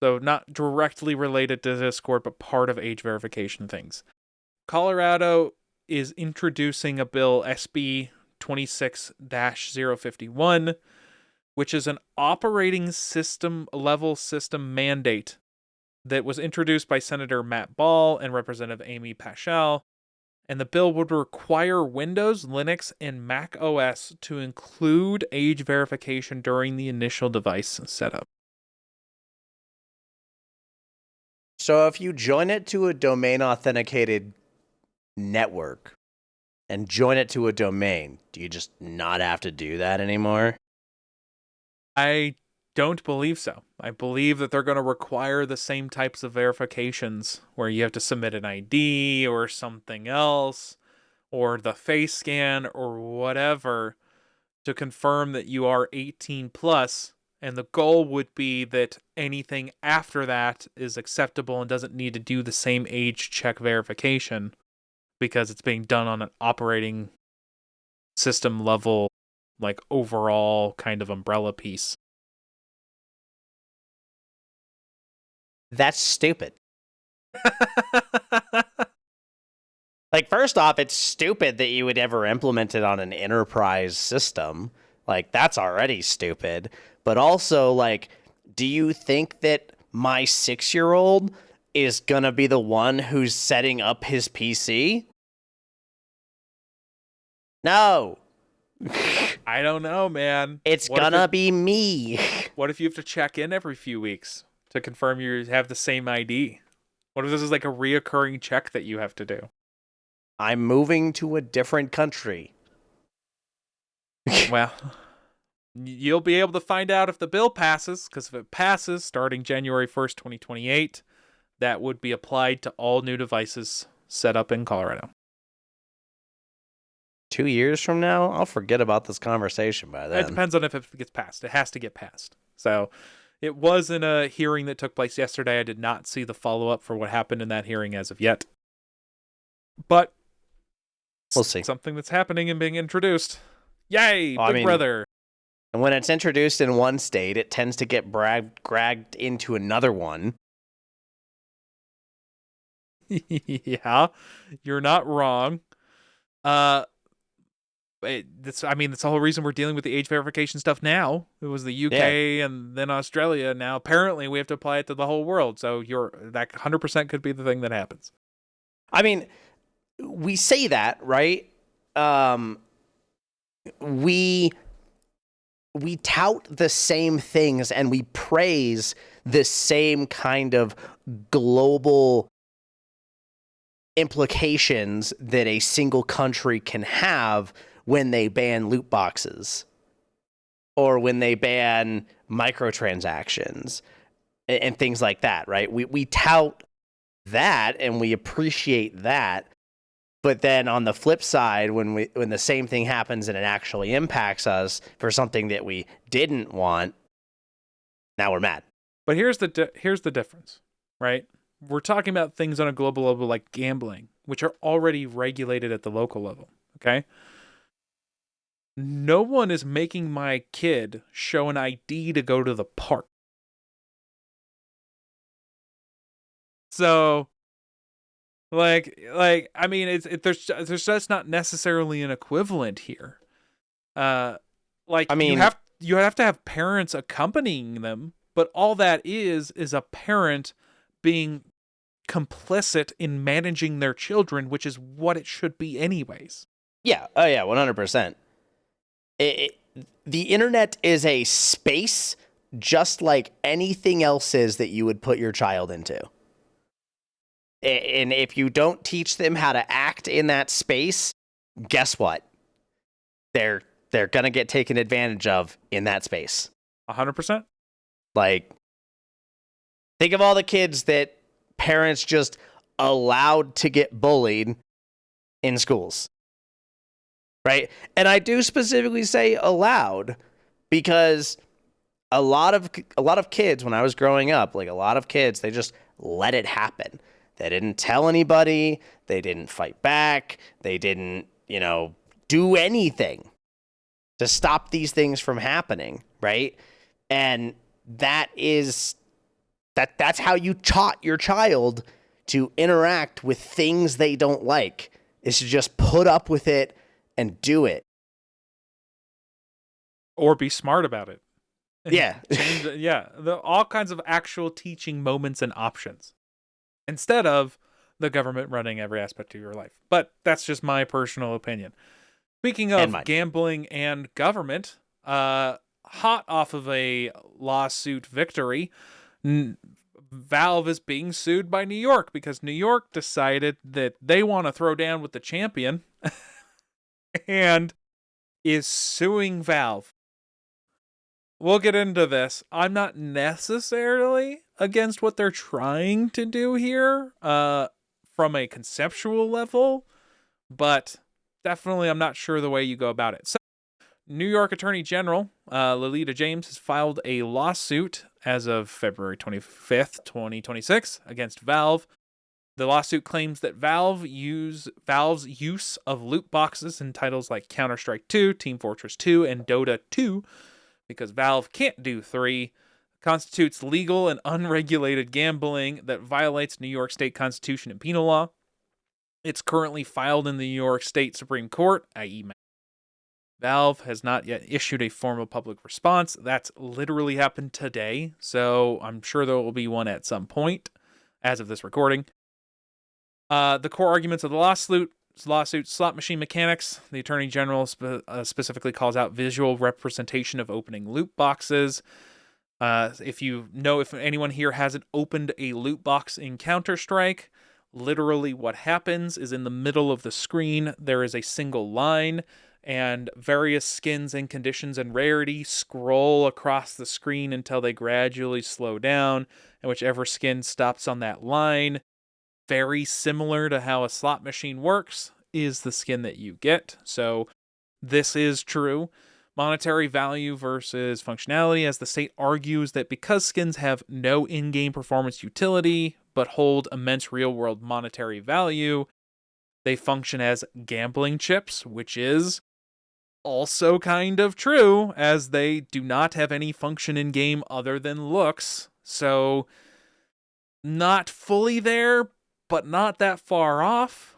So not directly related to Discord, but part of age verification things. Colorado is introducing a bill, SB 26-051, which is an operating system level system mandate that was introduced by Senator Matt Ball and Representative Amy Paschal. And the bill would require Windows, Linux, and Mac OS to include age verification during the initial device setup. So if you join it to a domain authenticated network and join it to a domain, do you just not have to do that anymore? I don't believe so. I believe that they're going to require the same types of verifications where you have to submit an ID or something else or the face scan or whatever to confirm that you are 18 plus. And the goal would be that anything after that is acceptable and doesn't need to do the same age check verification because it's being done on an operating system level, like overall kind of umbrella piece. That's stupid. Like, first off, it's stupid that you would ever implement it on an enterprise system. Like, that's already stupid. But also, like, do you think that my 6-year-old is gonna be the one who's setting up his PC? No. I don't know, man. It's gonna be me. What if you have to check in every few weeks to confirm you have the same ID? What if this is like a reoccurring check that you have to do? I'm moving to a different country. Well, you'll be able to find out if the bill passes, because if it passes starting January 1st, 2028, that would be applied to all new devices set up in Colorado. 2 years from now, I'll forget about this conversation by then. It depends on if it gets passed. It has to get passed. So it was in a hearing that took place yesterday. I did not see the follow-up for what happened in that hearing as of yet. But we'll see. Something that's happening and being introduced. Yay, Big Brother. And when it's introduced in one state, it tends to get dragged into another one. Yeah, you're not wrong. That's the whole reason we're dealing with the age verification stuff now. It was the UK and then Australia. Now apparently we have to apply it to the whole world. So that 100% could be the thing that happens. I mean, we say that, right? We tout the same things and we praise the same kind of global implications that a single country can have when they ban loot boxes or when they ban microtransactions and things like that, right? We tout that and we appreciate that. But then on the flip side, when the same thing happens and it actually impacts us for something that we didn't want, now we're mad. But here's the difference. right? We're talking about things on a global level like gambling, which are already regulated at the local level, okay? No one is making my kid show an ID to go to the park. So, I mean, there's just not necessarily an equivalent here. Like I mean, you have to have parents accompanying them, but all that is a parent being complicit in managing their children, which is what it should be anyways. yeah, oh yeah, 100%. The internet is a space just like anything else is that you would put your child into. And if you don't teach them how to act in that space, guess what? They're gonna get taken advantage of in that space. 100%. Like, think of all the kids that parents just allowed to get bullied in schools. Right? And I do specifically say allowed because a lot of kids when I was growing up, like a lot of kids, they just let it happen. They didn't tell anybody, they didn't fight back, they didn't, do anything to stop these things from happening, right? And that's how you taught your child to interact with things they don't like, is to just put up with it and do it. Or be smart about it. Yeah. All kinds of actual teaching moments and options instead of the government running every aspect of your life. But that's just my personal opinion. Speaking of gambling and government, hot off of a lawsuit victory, Valve is being sued by New York because New York decided that they want to throw down with the champion and is suing Valve. We'll get into this. I'm not necessarily against what they're trying to do here from a conceptual level, but definitely I'm not sure the way you go about it. So, New York Attorney General Lolita James has filed a lawsuit as of February 25th, 2026 against Valve. The lawsuit claims that Valve's use of loot boxes in titles like Counter-Strike 2, Team Fortress 2, and Dota 2, because Valve can't do 3, constitutes legal and unregulated gambling that violates New York State Constitution and penal law. It's currently filed in the New York State Supreme Court, i.e. Valve has not yet issued a formal public response. That's literally happened today, so I'm sure there will be one at some point as of this recording. The core arguments of the lawsuit, slot machine mechanics. The Attorney General specifically calls out visual representation of opening loot boxes. If anyone here hasn't opened a loot box in Counter-Strike, literally what happens is in the middle of the screen, there is a single line, and various skins and conditions and rarity scroll across the screen until they gradually slow down, and whichever skin stops on that line, very similar to how a slot machine works, is the skin that you get. So this is true. Monetary value versus functionality, as the state argues that because skins have no in-game performance utility, but hold immense real-world monetary value, they function as gambling chips, which is also kind of true, as they do not have any function in-game other than looks. So, not fully there, but not that far off.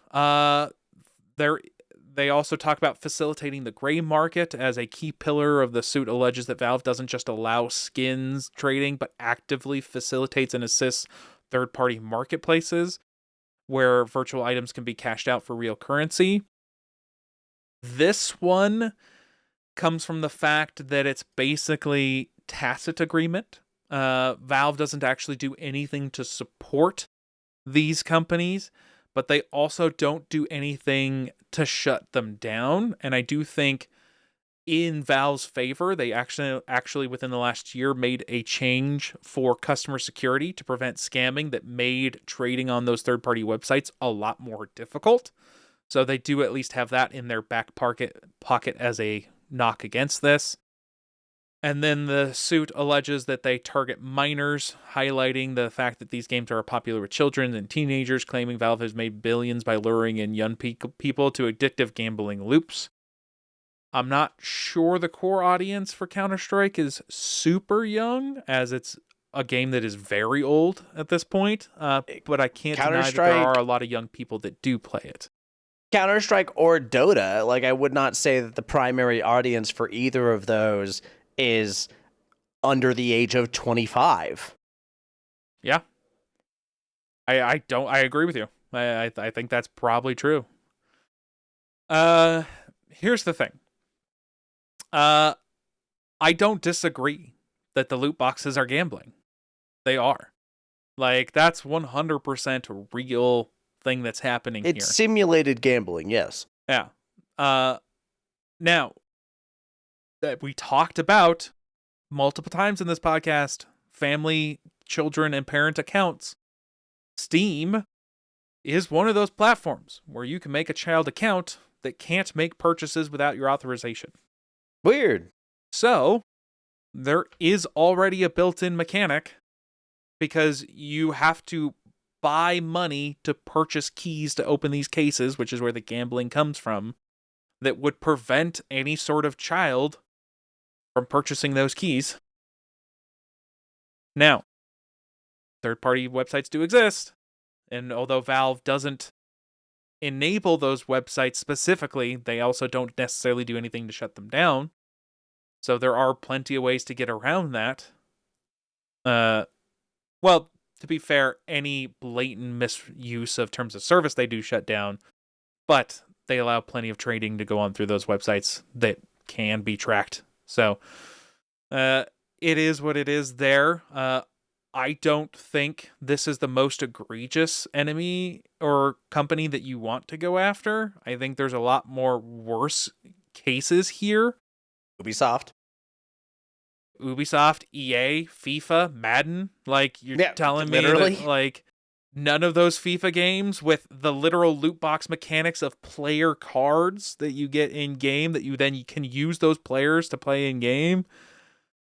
They also talk about facilitating the gray market, as a key pillar of the suit alleges that Valve doesn't just allow skins trading, but actively facilitates and assists third-party marketplaces where virtual items can be cashed out for real currency. This one comes from the fact that it's basically tacit agreement. Valve doesn't actually do anything to support these companies, but they also don't do anything to shut them down. And I do think in Valve's favor, they actually within the last year made a change for customer security to prevent scamming that made trading on those third-party websites a lot more difficult. So they do at least have that in their back pocket as a knock against this. And then the suit alleges that they target minors, highlighting the fact that these games are popular with children and teenagers, claiming Valve has made billions by luring in young people to addictive gambling loops. I'm not sure the core audience for Counter-Strike is super young, as it's a game that is very old at this point. But I can't deny that there are a lot of young people that do play it. Counter-Strike or Dota, like, I would not say that the primary audience for either of those is under the age of 25. Yeah. I agree with you. I think that's probably true. Here's the thing. I don't disagree that the loot boxes are gambling. They are. Like, that's 100% a real thing that's happening here. It's simulated gambling, yes. Yeah. Now, that we talked about multiple times in this podcast, family, children, and parent accounts. Steam is one of those platforms where you can make a child account that can't make purchases without your authorization. Weird. So, there is already a built-in mechanic because you have to buy money to purchase keys to open these cases, which is where the gambling comes from, that would prevent any sort of child from purchasing those keys. Now, third-party websites do exist, and although Valve doesn't enable those websites specifically, they also don't necessarily do anything to shut them down. So there are plenty of ways to get around that. Well, to be fair, any blatant misuse of terms of service they do shut down, but they allow plenty of trading to go on through those websites that can be tracked. So it is what it is there. I don't think this is the most egregious enemy or company that you want to go after. I think there's a lot more worse cases here. Ubisoft, EA, FIFA, Madden. Like, you're telling me literally that, like, none of those FIFA games with the literal loot box mechanics of player cards that you get in game that you then can use those players to play in game.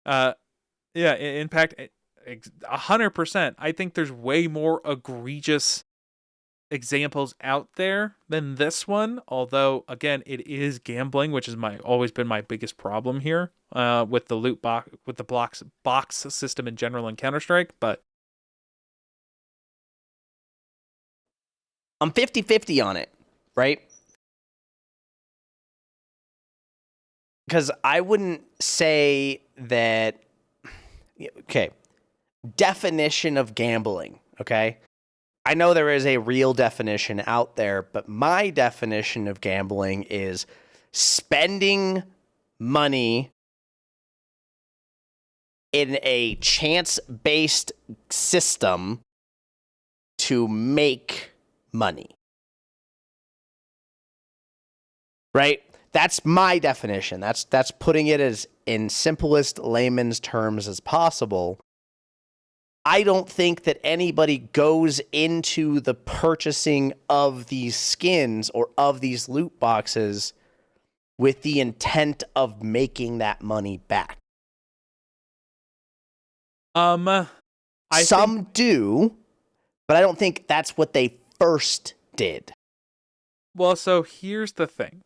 Impact 100%. I think there's way more egregious examples out there than this one. Although, again, it is gambling, which is always been my biggest problem here with the loot box, with the box system in general in Counter-Strike. But I'm 50-50 on it, right? Because I wouldn't say that... Okay. Definition of gambling, okay? I know there is a real definition out there, but my definition of gambling is spending money in a chance-based system to make money. Right? That's my definition. That's putting it as in simplest layman's terms as possible. I don't think that anybody goes into the purchasing of these skins or of these loot boxes with the intent of making that money back. Some do, but I don't think that's what they first did. Well, so here's the thing.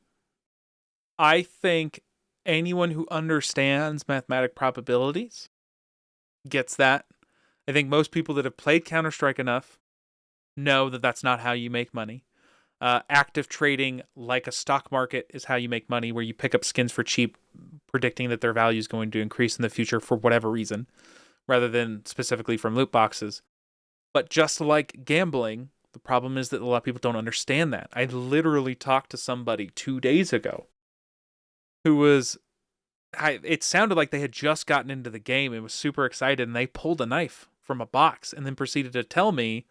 I think anyone who understands mathematic probabilities gets that. I think most people that have played Counter-Strike enough know that that's not how you make money. Active trading, like a stock market, is how you make money, where you pick up skins for cheap, predicting that their value is going to increase in the future for whatever reason, rather than specifically from loot boxes. But just like gambling, the problem is that a lot of people don't understand that. I literally talked to somebody 2 days ago who was... it sounded like they had just gotten into the game and was super excited, and they pulled a knife from a box and then proceeded to tell me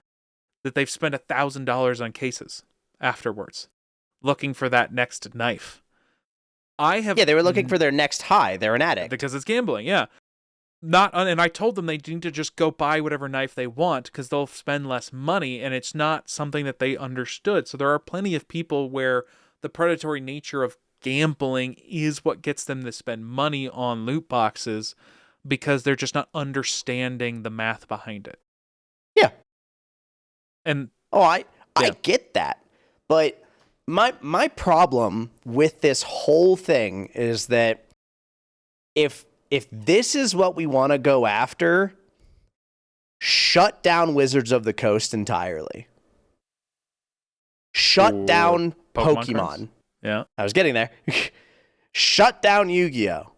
that they've spent $1,000 on cases afterwards, looking for that next knife. They were looking for their next high. They're an addict. Because it's gambling, yeah. And I told them they need to just go buy whatever knife they want because they'll spend less money, and it's not something that they understood. So there are plenty of people where the predatory nature of gambling is what gets them to spend money on loot boxes because they're just not understanding the math behind it. Yeah. And I get that. But my problem with this whole thing is that if this is what we want to go after, shut down Wizards of the Coast entirely. Shut down Pokemon. Yeah. I was getting there. Shut down Yu-Gi-Oh.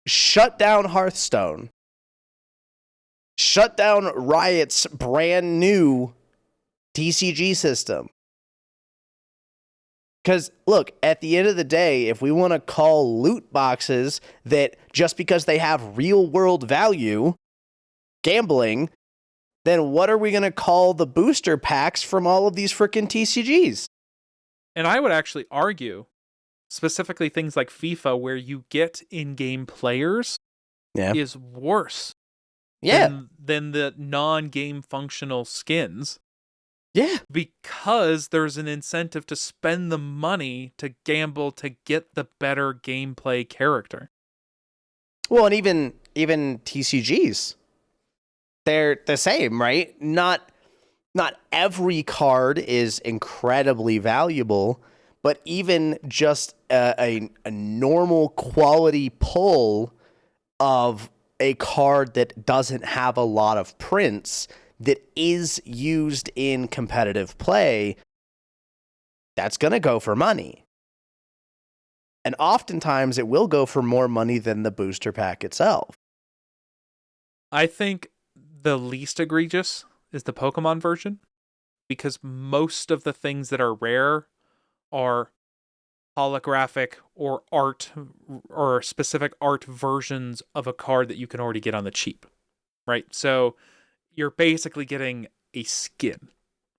Shut down Hearthstone. Shut down Riot's brand new TCG system. Because, look, at the end of the day, if we want to call loot boxes that just because they have real-world value, gambling, then what are we going to call the booster packs from all of these freaking TCGs? And I would actually argue, specifically things like FIFA, where you get in-game players, is worse than the non-game functional skins. Yeah. Because there's an incentive to spend the money to gamble to get the better gameplay character. Well, and even TCGs, they're the same, right? Not every card is incredibly valuable, but even just a normal quality pull of a card that doesn't have a lot of prints that is used in competitive play, that's going to go for money. And oftentimes it will go for more money than the booster pack itself. I think the least egregious is the Pokemon version, because most of the things that are rare are holographic or art or specific art versions of a card that you can already get on the cheap, right? So you're basically getting a skin,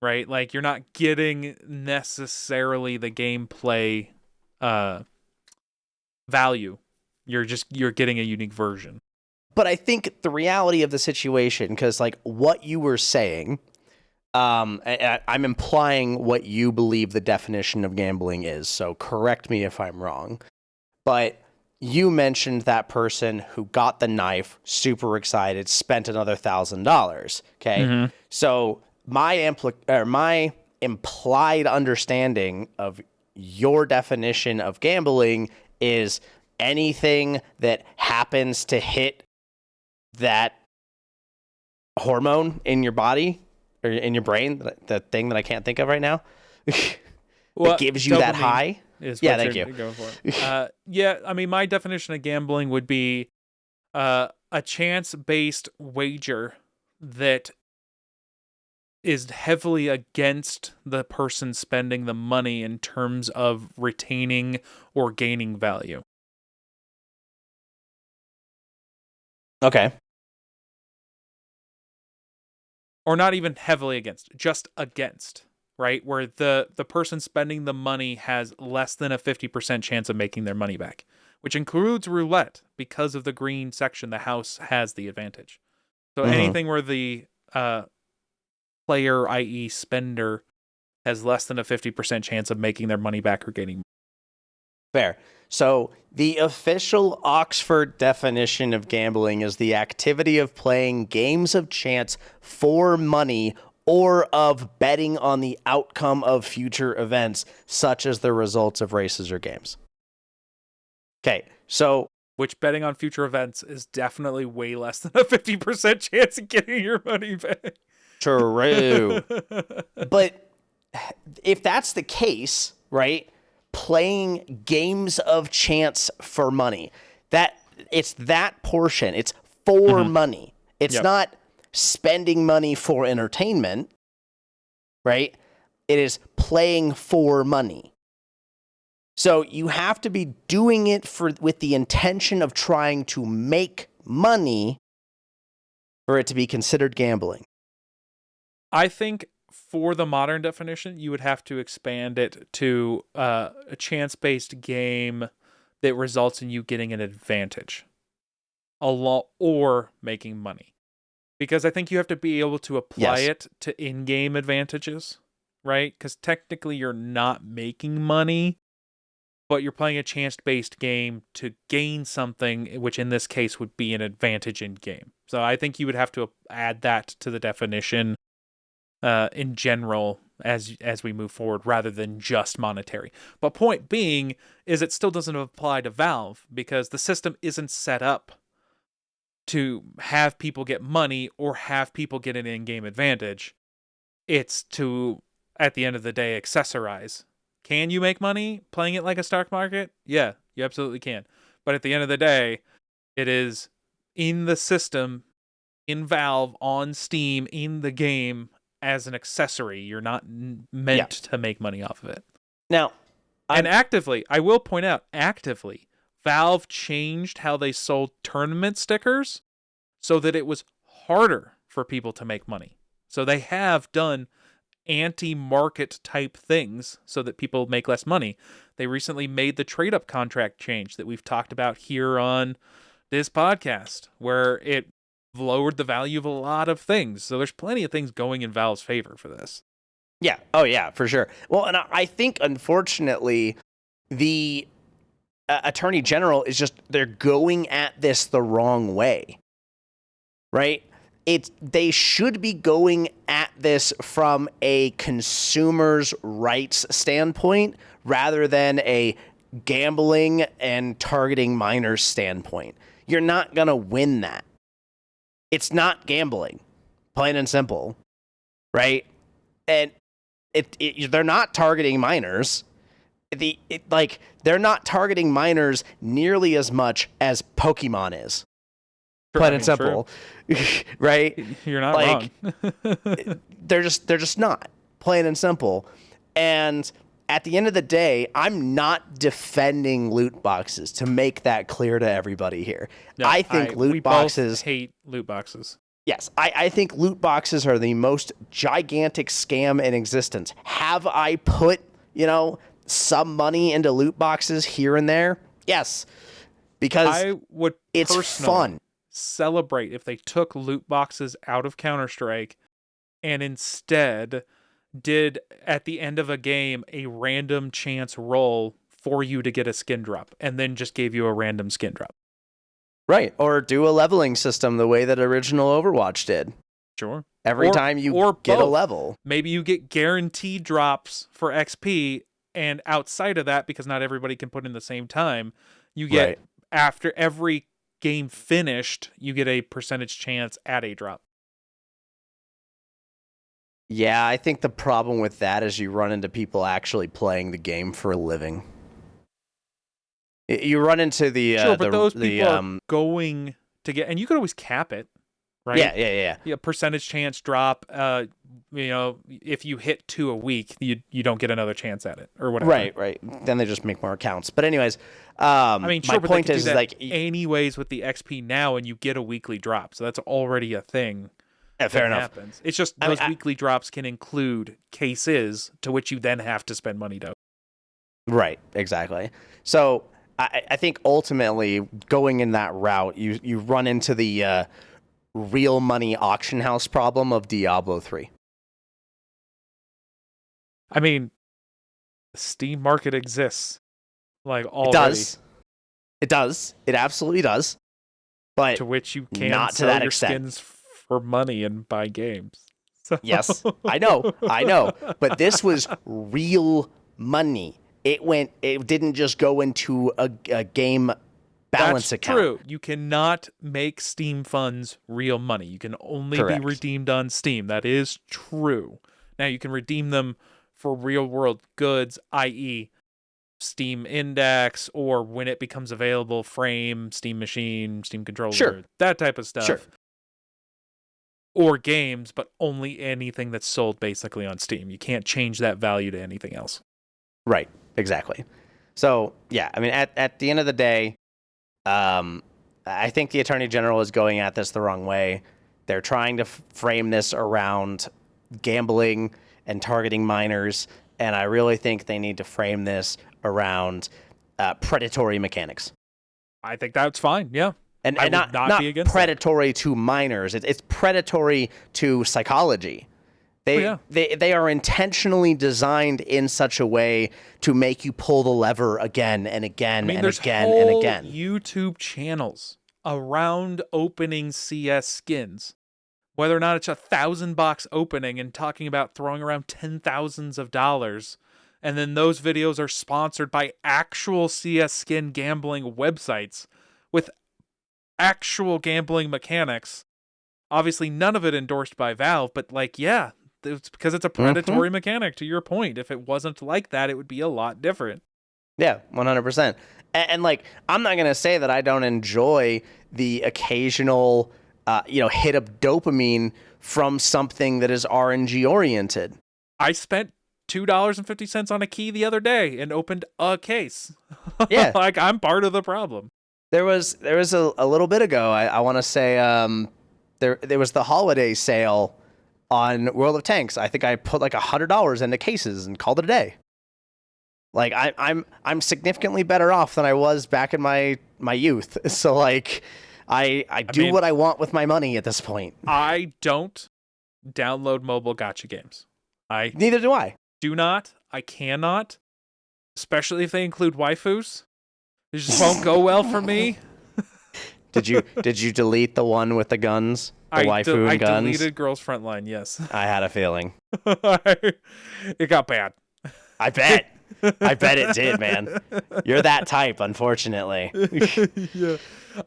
right? Like, you're not getting necessarily the gameplay value. You're getting a unique version. But I think the reality of the situation, because like what you were saying, I'm implying what you believe the definition of gambling is, so correct me if I'm wrong. But you mentioned that person who got the knife, super excited, spent another $1,000. Okay, Mm-hmm. So my implied understanding of your definition of gambling is anything that happens to hit that hormone in your body or in your brain, the thing that I can't think of right now, that gives you that high. Yeah, thank you. Going for. Yeah, I mean, my definition of gambling would be a chance-based wager that is heavily against the person spending the money in terms of retaining or gaining value. Okay. Or not even heavily against, just against, right? Where the person spending the money has less than a 50% chance of making their money back, which includes roulette. Because of the green section, the house has the advantage. So anything where the player, i.e. spender, has less than a 50% chance of making their money back or gaining. Fair. So the official Oxford definition of gambling is the activity of playing games of chance for money or of betting on the outcome of future events, such as the results of races or games. Okay, so... Which betting on future events is definitely way less than a 50% chance of getting your money back. True. But if that's the case, right, playing games of chance for money, that it's that portion, it's for money. It's not spending money for entertainment, right? It is playing for money. So you have to be doing it with the intention of trying to make money for it to be considered gambling. I think for the modern definition, you would have to expand it to a chance-based game that results in you getting an advantage or making money. Because I think you have to be able to apply it to in-game advantages, right? Because technically you're not making money but you're playing a chance-based game to gain something, which in this case would be an advantage in game. So I think you would have to add that to the definition in general as we move forward, rather than just monetary. But point being is it still doesn't apply to Valve, because the system isn't set up to have people get money or have people get an in-game advantage. It's to, at the end of the day, accessorize. Can you make money playing it like a stock market? Yeah, you absolutely can. But at the end of the day, it is in the system, in Valve, on Steam, in the game as an accessory. You're not meant to make money off of it. Now, and actively, I will point out, Valve changed how they sold tournament stickers so that it was harder for people to make money. So they have done anti-market type things so that people make less money. They recently made the trade-up contract change that we've talked about here on this podcast, where it lowered the value of a lot of things. So there's plenty of things going in Valve's favor for this. Yeah. Oh, yeah, for sure. Well, and I think, unfortunately, the Attorney General is just, they're going at this the wrong way, right? They should be going at this from a consumer's rights standpoint rather than a gambling and targeting minors standpoint. You're not going to win that. It's not gambling, plain and simple, right? And they're not targeting minors. They're not targeting minors nearly as much as Pokémon is. Plain and simple, right? You're not wrong. they're just not, plain and simple. And at the end of the day, I'm not defending loot boxes, to make that clear to everybody here. No, I think loot boxes... both hate loot boxes. Yes, I think loot boxes are the most gigantic scam in existence. Have I put, some money into loot boxes here and there? Yes, because I would it's fun. Celebrate if they took loot boxes out of Counter-Strike and instead did, at the end of a game, a random chance roll for you to get a skin drop, and then just gave you a random skin drop. Right, or do a leveling system the way that original Overwatch did. Sure. Every time you get a level. Maybe you get guaranteed drops for XP, and outside of that, because not everybody can put in the same time, you get, after every game finished, you get a percentage chance at a drop. Yeah, I think the problem with that is you run into people actually playing the game for a living. You run into the but those people are going to get, and you could always cap it, right? Yeah. Percentage chance drop. If you hit 2 a week, you don't get another chance at it or whatever. Right. Then they just make more accounts. But anyways, my point but is like, anyways with the XP now, and you get a weekly drop, so that's already a thing. Yeah, fair enough. Happens. It's just those weekly drops can include cases to which you then have to spend money to. Right. Exactly. So I think ultimately going in that route, you run into the real money auction house problem of Diablo 3. I mean, the Steam market exists. Already. It does. It absolutely does. But to which you can not sell to that your extent. skins for money and buy games. So. Yes, I know. But this was real money. It didn't just go into a game balance account. That's true. You cannot make Steam funds real money. You can only be redeemed on Steam. That is true. Now you can redeem them for real world goods, i.e. Steam Index, or when it becomes available, Frame, Steam Machine, Steam Controller, that type of stuff. Sure. Or games, but only anything that's sold basically on Steam. You can't change that value to anything else. Right, exactly. So, yeah, I mean, at the end of the day, I think the Attorney General is going at this the wrong way. They're trying to frame this around gambling and targeting minors, and I really think they need to frame this around predatory mechanics. I think that's fine, yeah. And not be against predatory to minors. It's predatory to psychology. They are intentionally designed in such a way to make you pull the lever again and again and again and again. YouTube channels around opening CS skins, whether or not it's $1,000 opening and talking about throwing around $10,000s of dollars, and then those videos are sponsored by actual CS skin gambling websites with actual gambling mechanics. Obviously, none of it endorsed by Valve, but it's because it's a predatory mechanic, to your point. If it wasn't like that, it would be a lot different. Yeah, 100%. And I'm not going to say that I don't enjoy the occasional, hit of dopamine from something that is RNG oriented. I spent $2.50 on a key the other day and opened a case. Yeah. I'm part of the problem. There was a little bit ago, I want to say, there was the holiday sale on World of Tanks. I think I put $100 into cases and called it a day. I'm significantly better off than I was back in my youth. So I do what I want with my money at this point. I don't download mobile gacha games. Neither do I. I cannot, especially if they include waifus. It just won't go well for me. Did you delete the one with the guns? The waifu and guns? I deleted Girls Frontline, yes. I had a feeling. It got bad. I bet. I bet it did, man. You're that type, unfortunately. Yeah.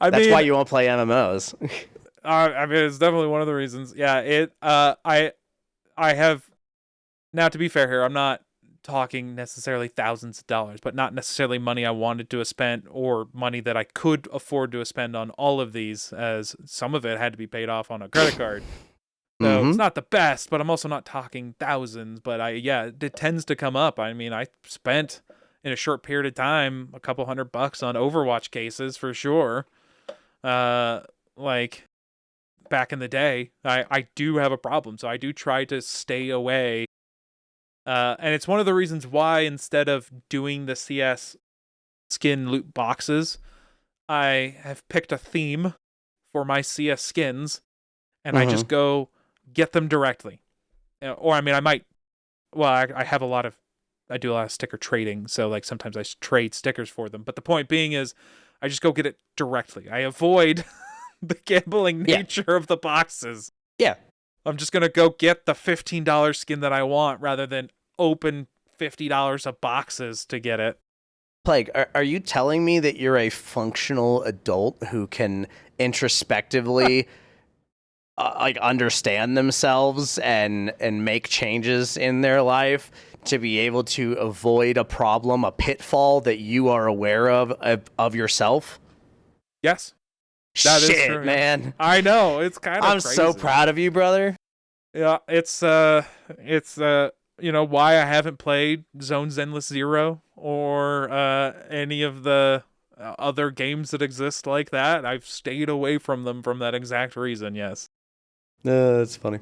That's why you won't play MMOs. It's definitely one of the reasons. Yeah, I have, now to be fair here, I'm not talking necessarily thousands of dollars, but not necessarily money I wanted to have spent or money that I could afford to have spent on all of these, as some of it had to be paid off on a credit card. So it's not the best, but I'm also not talking thousands. But it tends to come up. I mean, I spent in a short period of time a couple $100 on Overwatch cases for sure. Back in the day, I do have a problem, so I do try to stay away. And it's one of the reasons why, instead of doing the CS skin loot boxes, I have picked a theme for my CS skins, and I just go get them directly. Or, I might, I have I do a lot of sticker trading, so sometimes I trade stickers for them. But the point being is, I just go get it directly. I avoid the gambling nature of the boxes. Yeah. I'm just going to go get the $15 skin that I want rather than open $50 of boxes to get it. Plague, are you telling me that you're a functional adult who can introspectively understand themselves and make changes in their life to be able to avoid a problem, a pitfall that you are aware of yourself? Yes. That Shit, is true, man. I know, it's kind of I'm crazy. so proud of you, brother. Yeah, it's why I haven't played Zone's Endless Zero or any of the other games that exist like that. I've stayed away from them from that exact reason, yes. That's funny.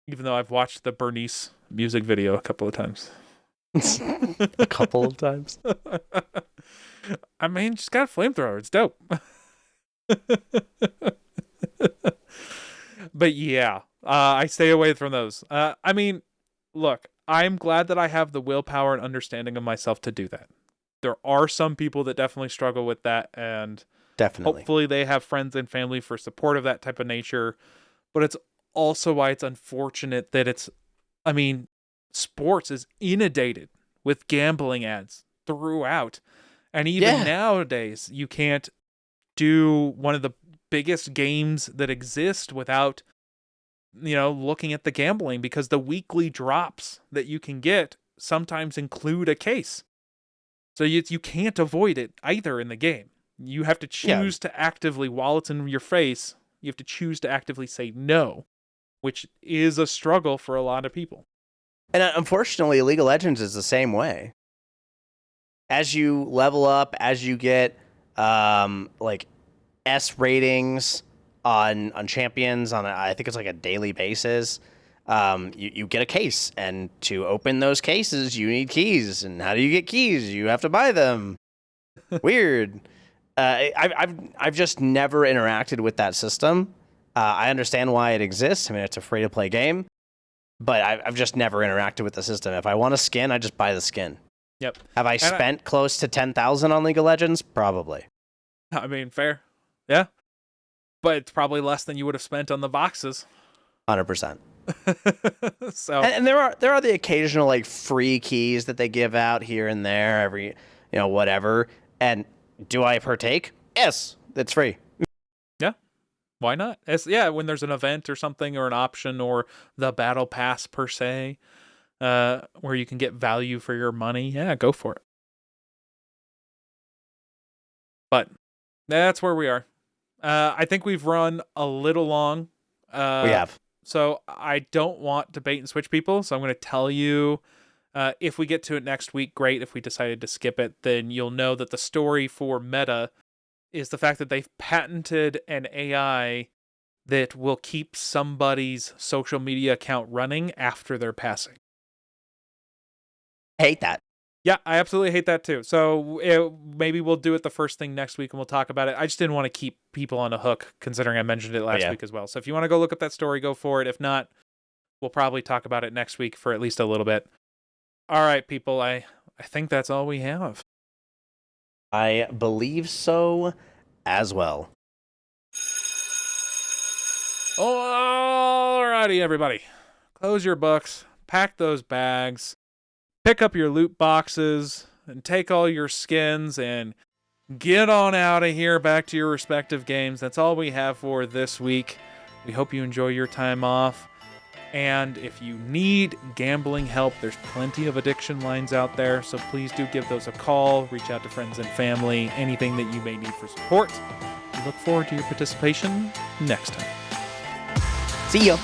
Even though I've watched the Bernice music video a couple of times. A couple of times? She's got a flamethrower. It's dope. But yeah, I stay away from those. Look, I'm glad that I have the willpower and understanding of myself to do that. There are some people that definitely struggle with that, and hopefully they have friends and family for support of that type of nature. But it's also why it's unfortunate that sports is inundated with gambling ads throughout. And even nowadays, you can't do one of the biggest games that exist without, looking at the gambling, because the weekly drops that you can get sometimes include a case. So you can't avoid it either in the game. You have to choose to actively, while it's in your face, you have to choose to actively say no, which is a struggle for a lot of people. And unfortunately, League of Legends is the same way. As you level up, as you get S ratings on champions I think it's a daily basis, you get a case, and to open those cases you need keys. And how do you get keys? You have to buy them. Weird. I've just never interacted with that system. I understand why it exists. It's a free to play game, but I've just never interacted with the system. If I want a skin, I just buy the skin. Yep. Have I spent close to 10,000 on League of Legends? Probably. I mean, fair. Yeah. But it's probably less than you would have spent on the boxes. 100%. So and there are the occasional like free keys that they give out here and there every whatever. And do I partake? Yes, it's free. Yeah, why not? When there's an event or something or an option or the battle pass per se, where you can get value for your money, yeah, go for it. But that's where we are. I think we've run a little long. We have. So I don't want to bait and switch people. So I'm going to tell you, if we get to it next week, great. If we decided to skip it, then you'll know that the story for Meta is the fact that they've patented an AI that will keep somebody's social media account running after their passing. I hate that. Yeah, I absolutely hate that too. So maybe we'll do it the first thing next week and we'll talk about it. I just didn't want to keep people on a hook considering I mentioned it last week as well. So if you want to go look up that story, go for it. If not, we'll probably talk about it next week for at least a little bit. All right, people, I think that's all we have. I believe so as well. Alrighty, everybody. Close your books, pack those bags, pick up your loot boxes, and take all your skins and get on out of here back to your respective games. That's all we have for this week. We hope you enjoy your time off. And if you need gambling help, there's plenty of addiction lines out there. So please do give those a call. Reach out to friends and family. Anything that you may need for support. We look forward to your participation next time. See ya.